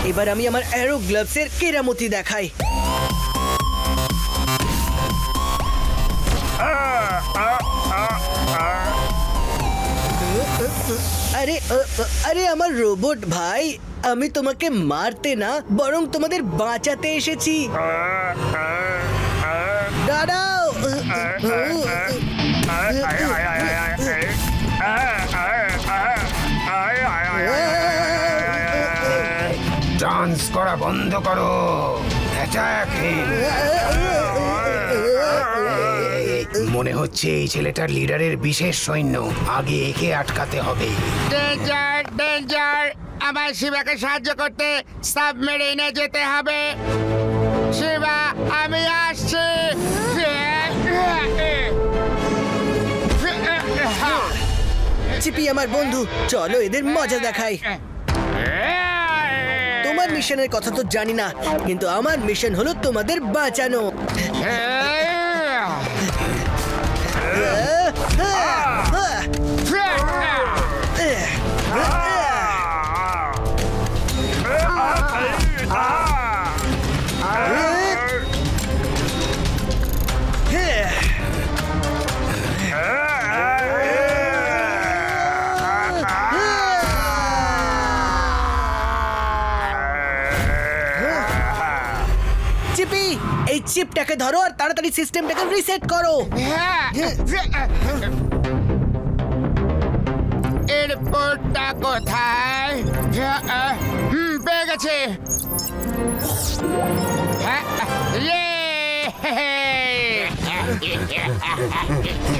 এবার আমি আমার অ্যারো গ্লাভসের কেরামতি দেখাই। আরে আরে আমার রোবট ভাই, আমি তোমাকে মারতে না বরং তোমাদের বাঁচাতে এসেছি। দাঁড়াও। ডান্স করা বন্ধ করো, অ্যাটাক হিম। মনে হচ্ছে এই ছেলেটার লিডারের বিশেষ সৈন্য, আগে একে আটকাতে হবে। ডেঞ্জার ডেঞ্জার, আমার শিবাকে সাহায্য করতে সাবমেরিনে যেতে হবে। শিবা, আমি আসছি। চিপি আমার বন্ধু, চলো এদের মজা দেখাই। তোমার মিশনের কথা তো জানি না, কিন্তু আমার মিশন হলো তোমাদের বাঁচানো। চিপি, এই চিপটাকে ধরো আর তাড়াতাড়ি সিস্টেমটাকে রিসেট করো। এয়ারপোর্টটা কোথায়? পেয়ে গেছে।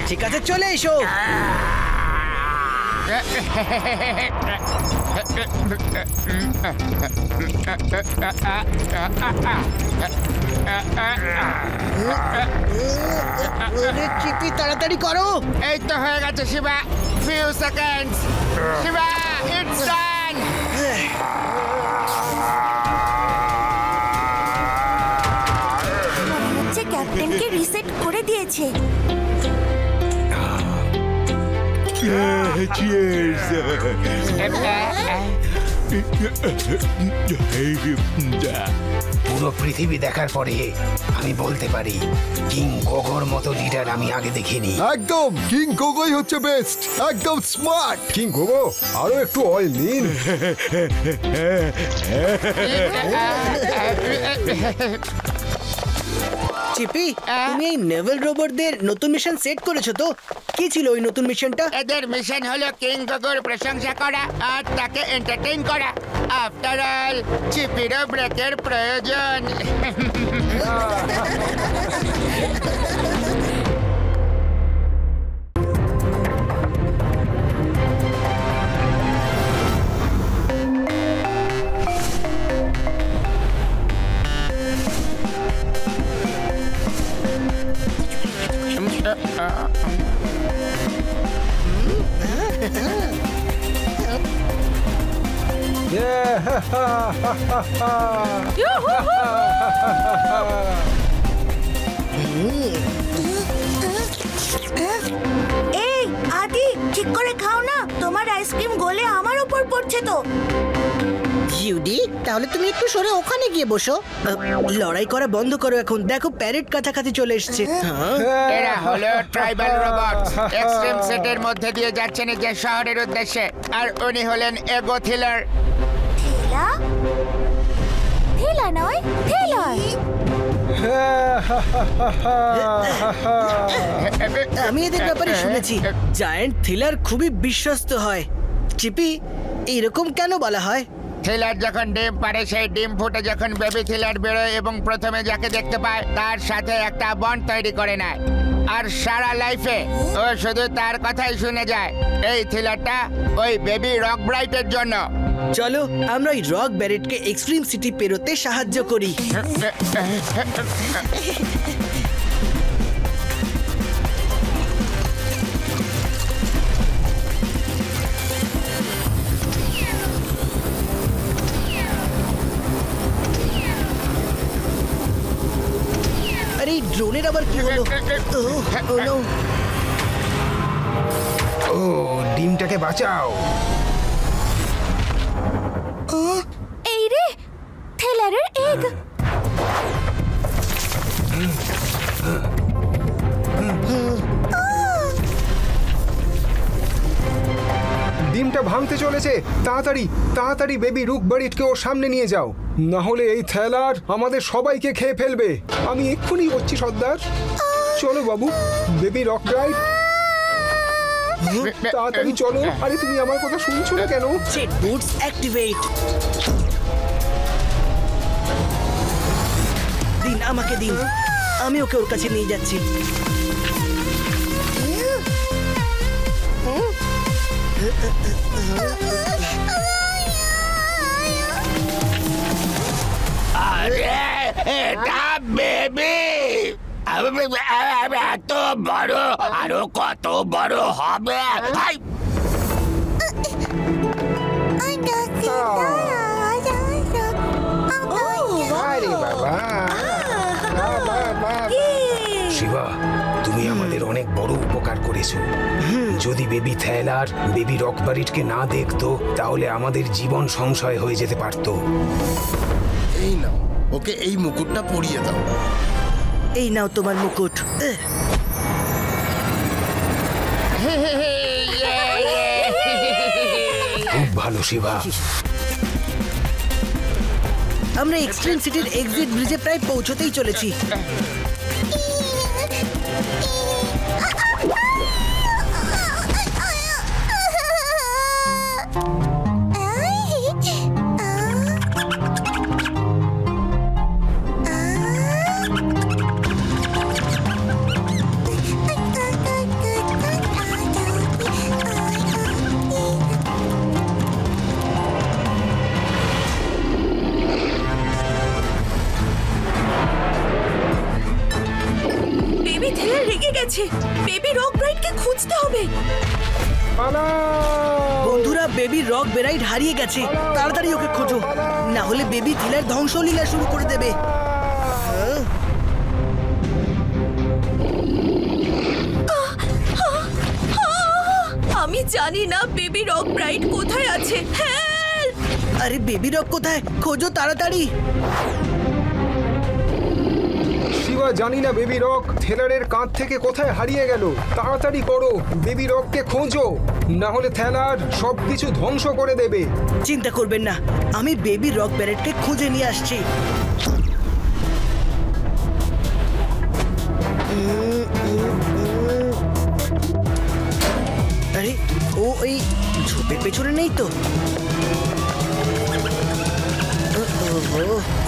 ঠিক আছে, চলে এসো। চিপি, তাড়াতাড়ি করো। এই তো হয়ে গেছে Shiva, few seconds. Shiva, it's done. মনে হচ্ছে ক্যাপ্টেনকে রিসেট করে দিয়েছে। চিয়ার্স। পুরো পৃথিবী দেখার পরে আমি বলতে পারি কিং গোগোর মতো লিডার আমি আগে দেখিনি। একদম, কিং গোগোই হচ্ছে বেস্ট, একদম স্মার্ট। কিং গোগো, আরো একটু অয়েল নিন। চিপি, তুমি এই নেভাল রোবটদের নতুন মিশন সেট করেছো তো? কি ছিল ওই নতুন মিশনটা? এদের মিশন হলো কিং গোগোর প্রশংসা করা আর তাকে এন্টারটেইন করা। আফটার অল, চিপিরও ব্রেকের প্রয়োজন। এই আদি, ঠিক করে খাও না, তোমার আইসক্রিম গলে আমার উপর পড়ছে তো। ইউডি, তাহলে তুমি একটু সরে ওখানে গিয়ে বসো। লড়াই করা বন্ধ করো এখন, দেখো প্যারেড কাছাকাছি চলে এসেছে। এরা হলো ট্রাইবাল রোবট, এক্সট্রিম সেটের মধ্যে দিয়ে যাচ্ছেন নিজের শহরের উদ্দেশ্যে। আর উনি হলেন এগো থিলার। থিলা? থিলা নয়, থিলার। আমি এদের ব্যাপারে শুনেছি, জায়ান্ট থ্রিলার খুবই বিশ্বস্ত হয়। চিপি, এইরকম কেন বলা হয়? থ্রিলার যখন ডিম পারে সেই ডিম ফুটে যখন বেবি থ্রিলার বেরোয় এবং প্রথমে যাকে দেখতে পায় তার সাথে একটা বন্ড তৈরি করে নেয় আর সারা লাইফে ও শুধু তার কথাই শুনে যায়। এই থ্রিলারটা ওই বেবি রক ব্রাইটের জন্য। চলো আমরা ওই রক ব্যারেটকে এক্সট্রিম সিটি পেরোতে সাহায্য করি। আরে ড্রোনের আবার কি হলো? ও ডিমটাকে বাঁচাও। এই রে থেলারের এগ। ডিমটা ভাঙতে চলেছে। তাড়াতাড়ি তাড়াতাড়ি বেবি রুক বাড়িটকে ওর সামনে নিয়ে যাও, না হলে এই থেলার আমাদের সবাইকে খেয়ে ফেলবে। আমি এক্ষুনি হচ্ছি সর্দার। চলো বাবু, বেবি রক ব্রাইট তাড়াতাড়ি চলো। আরে তুমি আমার কথা শুনছো না কেন? Jet boots activate. দিন আমাকে দিন, আমি ওকে ওর কাছে নিয়ে যাচ্ছি। আরে এটা বেবি এত বড়, আরো কত বড় হবে? আরে বাবা, শিবা, তুমি আমাদের অনেক বড় উপকার করেছো। যদি বেবি থ্যালার বেবি রকবারিটকে না দেখতো তাহলে আমাদের জীবন সংশয় হয়ে যেতে পারতো। এই নাও, ওকে এই মুকুটটা পরিয়ে দাও। এই নাও তোমার মুকুট। খুব ভালো শিবা। আমরা এক্সট্রিম সিটির এক্সিট ব্রিজে প্রায় পৌঁছতেই চলেছি। বেবি রক ব্রাইটকে খুঁজতে হবে। বন্ধুরা, বেবি রক ব্রাইট হারিয়ে গেছে। তাড়াতাড়ি ওকে খোঁজো, না হলে বেবি থ্রিলার ধ্বংসলীলা শুরু করে দেবে। আমি জানি না বেবি রক ব্রাইট কোথায় আছে। হেল্প! আরে বেবি রক কোথায়? খোঁজো তাড়াতাড়ি। শিবা, জানি না বেবি রক থেলারের কাঁধ থেকে কোথায় হারিয়ে গেল। তাড়াতাড়ি করো, বেবি রককে খোঁজো, না হলে থেলার সবকিছু ধ্বংস করে দেবে। চিন্তা করবেন না, আমি বেবি রক ব্যারেটকে খুঁজে নিয়ে আসছি। আরে ও ওই ঝোপের পেছনে নেই তো?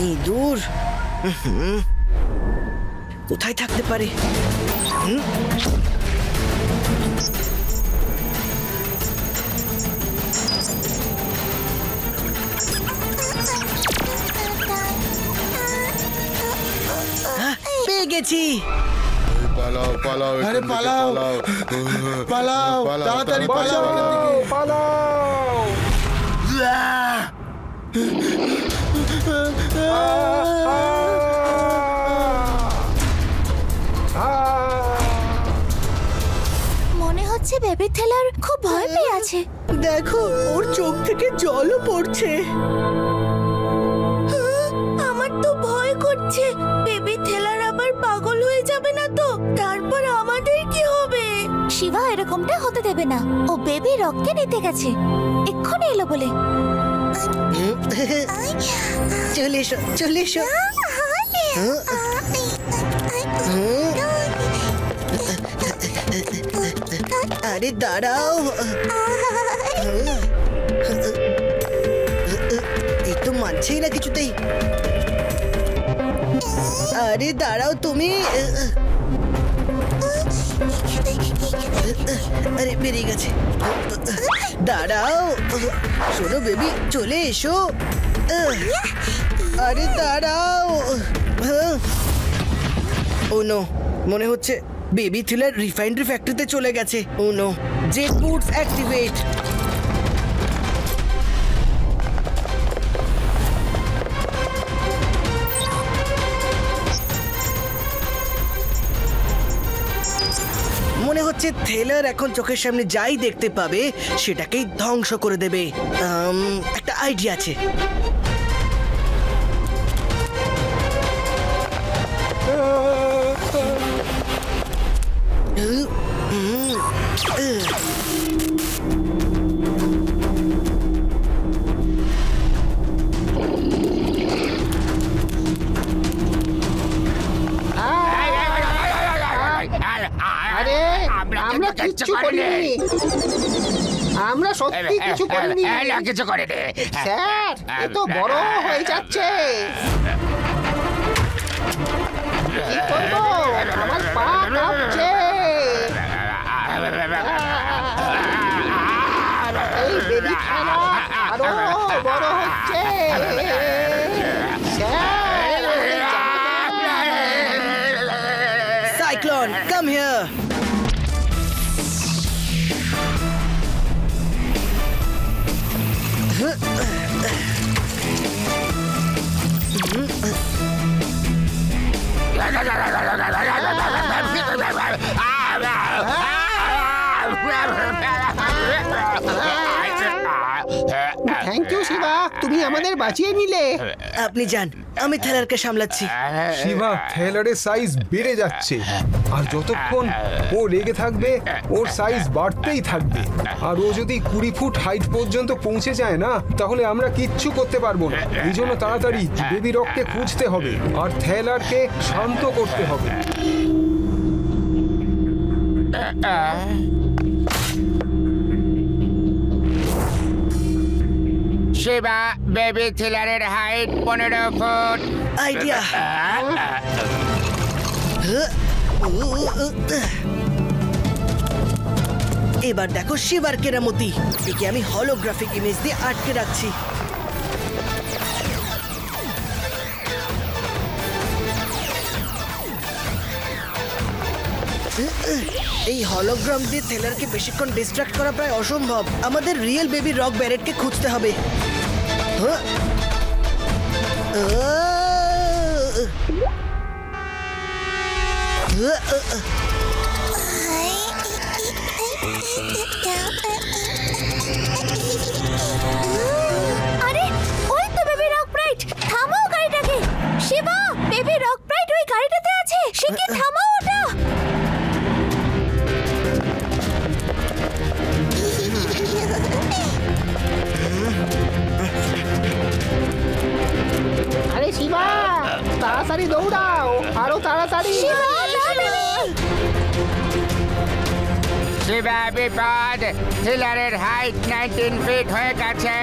ইঁদুর কোথায় থাকতে পারে? পেয়ে গেছি। পালাও পালাও, আরে পালাও পালাও, তাড়াতাড়ি পালাও এখান থেকে। পালাও! মনে হচ্ছে বেবি থেলার খুব ভয় পেয়ে আছে। দেখো, ওর চোখ থেকে জলও পড়ছে। আমার তো ভয় করছে, বেবি থেলার আবার পাগল হয়ে যাবে না তো? তারপর আমাদের কি হবে? শিবা এরকমটা হতে দেবে না। ও বেবি রককে নিতে গেছে, এক্ষুনি এলো বলে। চলে এসো, চলে এসো। আরে দাঁড়াও। যাচ্ছেই না কিছুতেই। আরে দাঁড়াও তুমি। আরে বেরিয়ে গেছে। দাঁড়াও, শোনো বেবি, চলে এসো। আরে দাঁড়াও। ও নো, মনে হচ্ছে বেবি থ্রিলার রিফাইনারি ফ্যাক্টরিতে চলে গেছে। ও নো, জেট বুটস অ্যাক্টিভেট। মনে হচ্ছে থ্রিলার এখন চোখের সামনে যাই দেখতে পাবে সেটাকেই ধ্বংস করে দেবে। একটা আইডিয়া আছে। আরে আমরা কিচ্ছু করিনি, আমরা সত্যি কিছু করিনি। কিছু করিনি স্যার, এ তো বড় হয়ে যাচ্ছে। কি করবো, আমার পা কাঁপছে। এই বেবি খেলা আরো বড় হচ্ছে। Cyclone, come here. Thank you Shiva, তুমি আমাদের বাঁচিয়ে নিলে। আপনি যান, আমি থ্রিলারকে সামলাচ্ছি। শিবা, থ্রিলারের সাইজ বেড়ে যাচ্ছে, আর যতক্ষণ ও লেগে থাকবে ওর সাইজ বাড়তেই থাকবে। আর ও যদি 20 ফুট হাইট পর্যন্ত পৌঁছে যায় না, তাহলে আমরা কিচ্ছু করতে পারবো না। এই জন্য তাড়াতাড়ি বেবি রককে খুঁজতে হবে আর থ্রিলারকে শান্ত করতে হবে। শিবা, বেবি থ্রিলারের হাইট 15 ফুট। আইডিয়া। এবার দেখো শিবার কেরামতি। একে আমি হলোগ্রাফিক ইমেজ দিয়ে আটকে রাখছি। এই হলোগ্রাম দিয়ে থ্রিলারকে বেশিক্ষণ ডিস্ট্রাক্ট করা প্রায় অসম্ভব। আমাদের রিয়েল বেবি রক ব্যারেটকে খুঁজতে হবে। আরে ওই তো বেবি রক ব্রাইট, থামাও গাড়িটাকে। শিবা, বেবি রক ব্রাইট ওই গাড়িটাতে আছে, সে কি থামাও ওটা। আরে শিবা, তাড়াতাড়ি দৌড়াও, আরো তাড়াতাড়ি। শিবা, বিপদ, থ্রিলারের হাইট 19 ফিট হয়ে গেছে।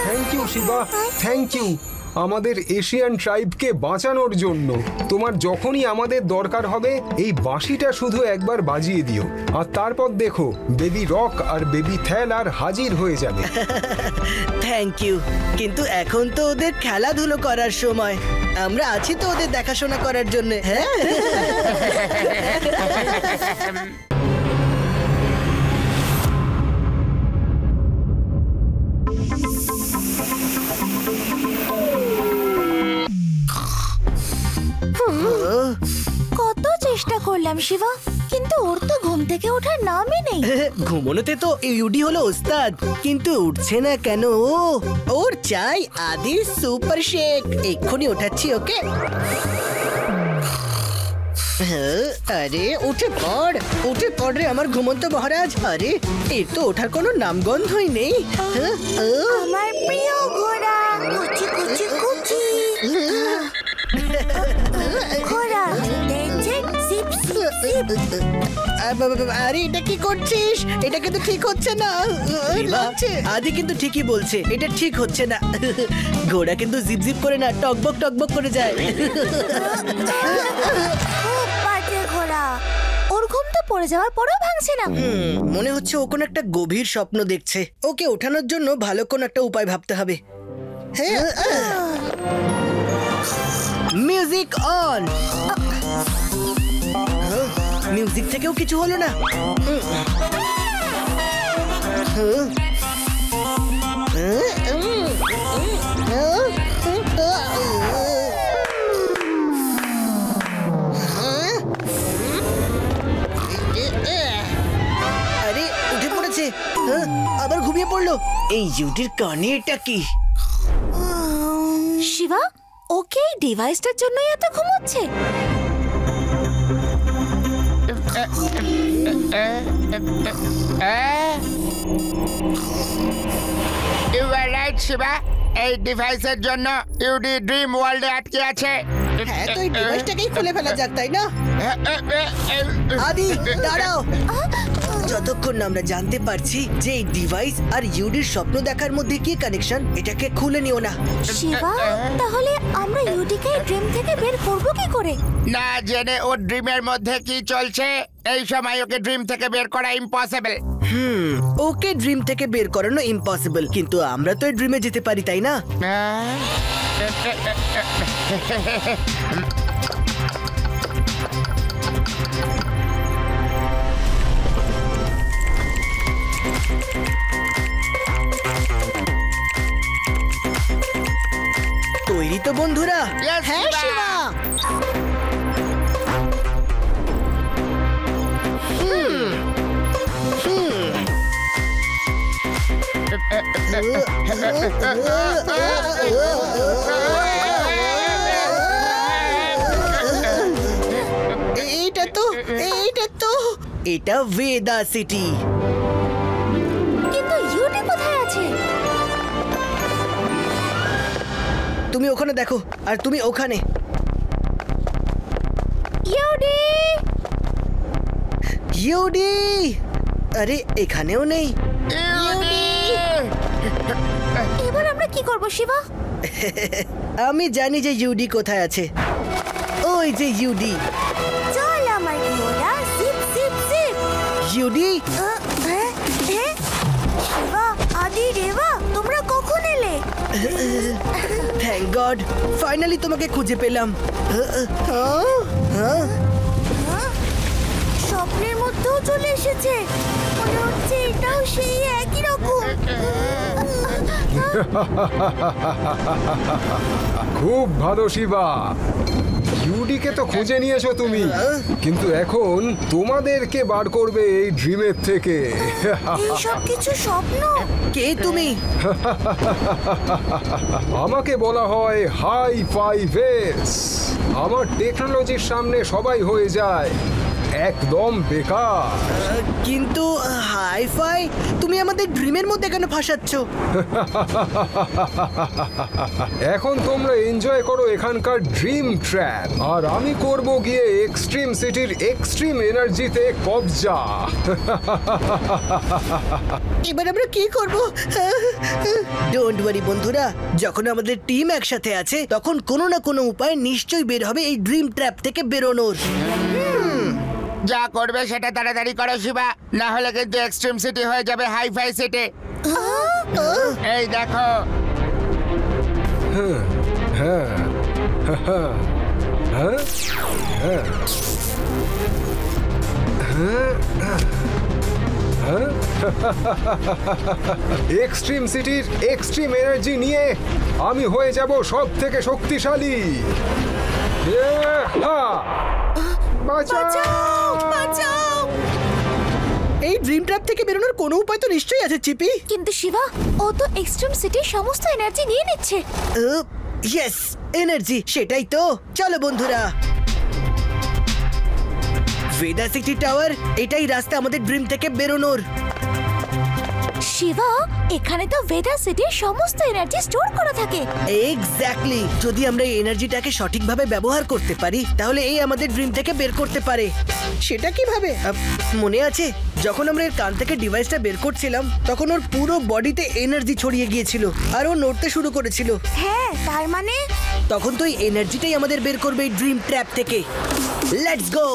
Thank you Shiva, thank you আমাদের এশিয়ান ট্রাইবকে বাঁচানোর জন্য। তোমার যখনই আমাদের দরকার হবে এই বাঁশিটা শুধু একবার বাজিয়ে দিও, আর তারপর দেখো বেবি রক আর বেবি থ্রিলার হাজির হয়ে যাবে। থ্যাংক ইউ, কিন্তু এখন তো ওদের খেলাধুলো করার সময়। আমরা আছি তো ওদের দেখাশোনা করার জন্য। হ্যাঁ, কত চেষ্টা করলাম শিবা, কিন্তু ওর তো ঘুম থেকে ওঠার নামই নেই। ঘুমোনোতে তো ইউডি হলো ওস্তাদ, কিন্তু উঠছে না কেন? ওর চাই আদি সুপার শেক। এক্ষুনি ওঠাচ্ছি ওকে। আরে উঠে পড় রে আমার ঘুমন্ত মহারাজ। আরে এর তো ওঠার কোনো নামগন্ধই নেই। আমার প্রিয় কুচি ঘোড়া জিপ জিপ জিপ। আরে এটা কি করছিস? এটা কিন্তু ঠিক হচ্ছে না। আদি কিন্তু ঠিকই বলছে, এটা ঠিক হচ্ছে না। ঘোড়া কিন্তু জিপ জিপ করে না, টকবক টকবক করে যায়। খুব বাজে ঘোড়া। ওর ঘুম তো পড়ে যাওয়ার পরেও ভাঙছে না। মনে হচ্ছে ও কোনো একটা গভীর স্বপ্ন দেখছে। ওকে ওঠানোর জন্য ভালো কোনো একটা উপায় ভাবতে হবে। Music on. মিউজিক থেকেও কিছু হলো না। আরে উঠে পড়েছে, আবার ঘুমিয়ে পড়লো। এই ইউটির কানে এটা কি? শিবা, ওকে এই ডিভাইসটার জন্যই এত ঘুমোচ্ছে? You were right, Shiba. এই ডিভাইসের জন্য ইউডি ড্রিম ওয়ার্ল্ডে আটকে আছে। হ্যাঁ, তো এই ডিভাইসটাকেই খুলে ফেলা যাক, তাই না? আদি দাঁড়াও। যতক্ষণ না আমরা জানতে পারছি যে এই ডিভাইস আর ইউডির স্বপ্ন দেখার মধ্যে কি কানেকশন, এটাকে খুলে নিও না। শিবা, তাহলে আমরা ইউডিকে ড্রিম থেকে বের করব কি করে? না জেনে ওর ড্রিমের মধ্যে কি চলছে এই সময় ওকে ড্রিম থেকে বের করা ইম্পসিবল। ওকে ড্রিম থেকে বের করানো ইম্পসিবল, কিন্তু আমরা তো ড্রিমে যেতে পারি, তাই না? তৈরি তো বন্ধুরা? হ্যাঁ শিবা। এটা ভেদা সিটি। কিন্তু ইউডি কোথায় আছে? তুমি ওখানে দেখো, আর তুমি ওখানে। UD, UD! আরে এখানেও নেই। এবার আমরা কি করব শিবা? আমি জানি যে ইউডি কোথায় আছে। ওই যে ইউডি। চল আমার ঘোড়া, জিপ জিপ জিপ। ইউডি! শিবা, আদি, রেবা, তোমরা কখন এলে? থ্যাংক গড, ফাইনালি তোমাকে খুঁজে পেলাম। স্বপ্নের মধ্যেও চলে এসেছে। মনে হচ্ছে এটাও সেই একই রকম। খুব ভালো শিবা, ইউডিকে তো খুঁজে নিয়েছো তুমি, কিন্তু এখন তোমাদেরকে বার করবে এই ড্রিমের থেকে। এই সব কিছু স্বপ্ন? কে তুমি? আমাকে বলা হয় হাই ফাইভেস। আমার টেকনোলজির সামনে সবাই হয়ে যায় একদম বেকার। কিন্তু হাইফাই, তুমি আমাদের ড্রিমের মধ্যে কেন ফাঁসাচ্ছ? এখন তোমরা এনজয় করো এখানকার ড্রিম ট্র্যাপ, আর আমি করব গিয়ে এক্সট্রিম সিটির এক্সট্রিম এনার্জিতে কবজা। এবার আমরা কি করব? ডোন্ট ওয়ারি বন্ধুরা, যখন আমাদের টিম একসাথে আছে তখন কোনো না কোনো উপায় নিশ্চয়ই বের হবে এই ড্রিম ট্র্যাপ থেকে বেরোনোর। যা করবে সেটা তাড়াতাড়ি করো শিবা, না হলে কিন্তু এক্সট্রিম সিটি হয়ে যাবে হাইফাই সিটি। এই দেখো। এক্সট্রিম সিটির এক্সট্রিম এনার্জি নিয়ে আমি হয়ে যাব সব থেকে শক্তিশালী। বাঁচাও, বাঁচাও! এই ড্রিম ট্র্যাপ থেকে বেরোনোর কোনো উপায় তো নিশ্চয়ই আছে চিপি। কিন্তু শিবা, ও তো এক্সট্রিম সিটির সমস্ত এনার্জি নিয়ে নিচ্ছে। ইয়েস, এনার্জি, সেটাই তো। চলো বন্ধুরা, ভেদা সিটি টাওয়ার, এটাই রাস্তা আমাদের ড্রিম থেকে বেরোনোর। শিবা, এখানে তো ভেদা সিটির সমস্ত এনার্জি স্টোর করা থাকে। এক্স্যাক্টলি, যদি আমরা এই এনার্জিটাকে সঠিকভাবে ব্যবহার করতে পারি তাহলে এই আমাদের ড্রিম থেকে বের করতে পারে। সেটা কিভাবে? মনে আছে যখন আমরা এর কান থেকে ডিভাইসটা বের করছিলাম তখন ওর পুরো বডিতে এনার্জি ছড়িয়ে গিয়েছিল আর ও নড়তে শুরু করেছিল। হ্যাঁ, তার মানে তখন তো এই এনার্জিটাই আমাদের বের করবে এই ড্রিম ট্র্যাপ থেকে। Let's go.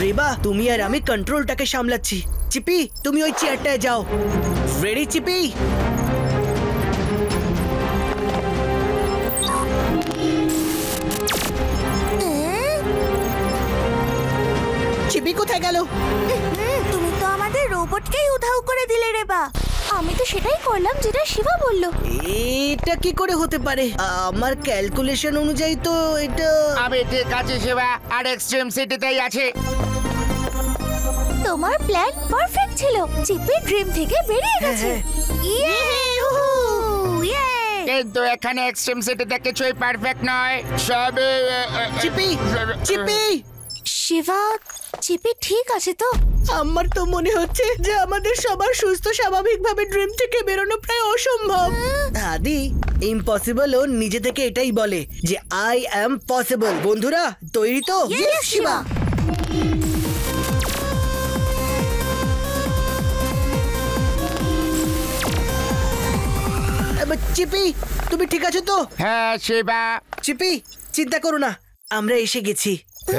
রেবা, তুমি আর আমি কন্ট্রোলটাকে সামলাচ্ছি। চিপি, তুমি ওই চেয়ারটায় যাও। রেডি চিপি? চিপি কোথায় গেল? তুমি তো আমাদের রোবটকেই উধাও করে দিলে রেবা। আমি তো সেটাই করলাম যেটা শিবা বলল। এটা কি করে হতে পারে? আমার ক্যালকুলেশন অনুযায়ী তো এটা। আমি ঠিক আছে শিবা, আর এক্সট্রিম সিটিতেই আছে। তোমার প্ল্যান পারফেক্ট ছিল। চিপি ড্রিম থেকে বেরিয়ে গেছে। কিন্তু এখানে এক্সট্রিম সিটিতে কিছুই পারফেক্ট নয়। সবে চিপি, চিপি। শিবা, চিপি ঠিক আছে তো? আমার তো মনে হচ্ছে যে আমাদের সবার সুস্থ স্বাভাবিকভাবে ড্রিম থেকে বেরোনো প্রায় অসম্ভব। আদি, ইম্পসিবল ও নিজে থেকে এটাই বলে যে আই অ্যাম পসিবল। বন্ধুরা তৈরি তো? শিবা। চিপি, তুমি ঠিক আছো তো? হ্যাঁ শিবা। চিপি, চিন্তা করো না, আমরা এসে গেছি।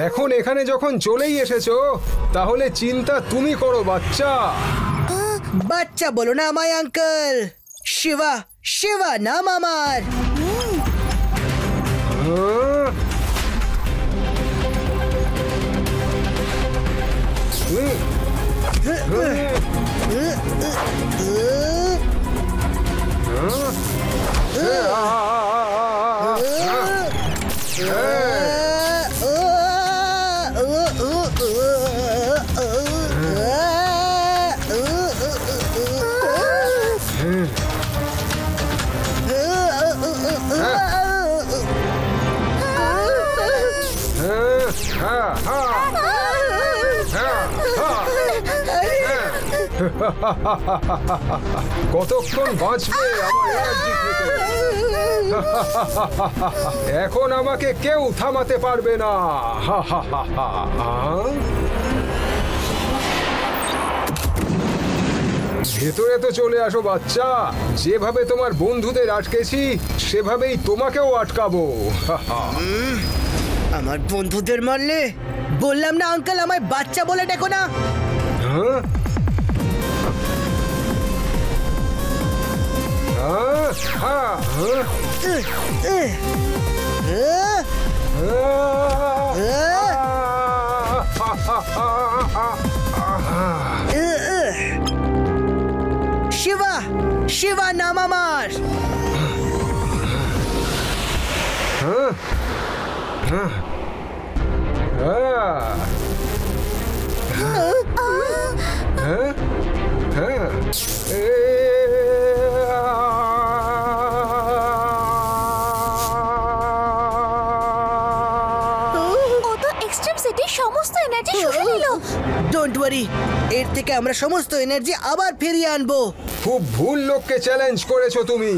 এখন এখানে যখন চলেই এসেছো তাহলে চিন্তা তুমি করো বাচ্চা। বাচ্চা বলো না আমায় আঙ্কেল। শিবা, শিবা নাম আমার। কতক্ষণ বাঁচবে আমার এনার্জি থেকে? এখন আমাকে কেউ থামাতে পারবে না। ভেতরে তো চলে আসো বাচ্চা। যেভাবে তোমার বন্ধুদের আটকেছি সেভাবেই তোমাকেও আটকাবো। আমার বন্ধুদের মারলে? বললাম না আঙ্কেল, আমায় বাচ্চা বলে ডেকো না। শিবা, শিবা নাম আমার। সমস্ত এনার্জি শুষে নিল। ডোন্ট ওয়ারি, এর থেকে আমরা সমস্ত এনার্জি আবার ফিরিয়ে আনবো। খুব ভুল লোককে চ্যালেঞ্জ করেছো তুমি।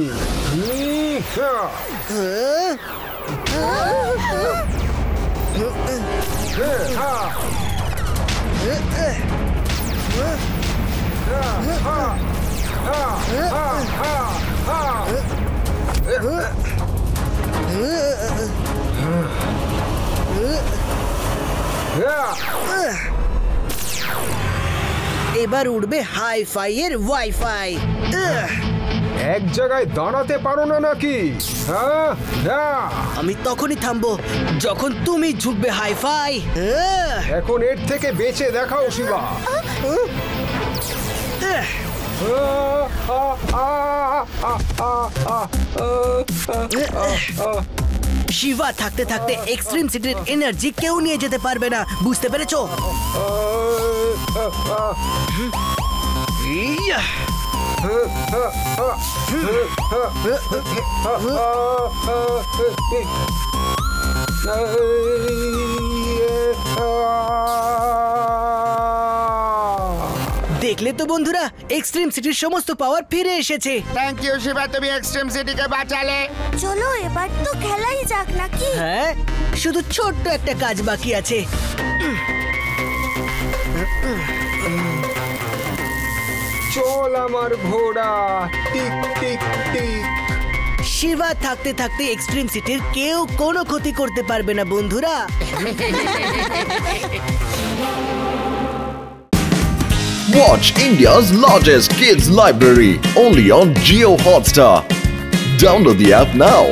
এবার উঠবে হাই-ফাই এর ওয়াইফাই। এক জায়গায় দাঁড়াতে পারো না নাকি? আমি তখনই থামবো যখন তুমি ঝুঁকবে হাই-ফাই। এখন এর থেকে বেঁচে দেখাও শিবা। শিবা থাকতে থাকতে এক্সট্রিম সিটির এনার্জি কেউ নিয়ে যেতে পারবে না, বুঝতে পেরেছো? দেখলে তো বন্ধুরা, এক্সট্রিম সিটির সমস্ত পাওয়ার ফিরে এসেছে। থ্যাংক ইউ শিবা, তুমি এক্সট্রিম সিটিকে বাঁচালে। চলো এবার তো খেলাই যাক নাকি? হ্যাঁ, শুধু ছোট্ট একটা কাজ বাকি আছে। চল আমার ঘোড়া, টিক টিক টিক। শিবা থাকতে থাকতে এক্সট্রিম সিটির কেউ কোনো ক্ষতি করতে পারবে না বন্ধুরা। Watch India's largest kids library only on Jio Hotstar. Download the app now.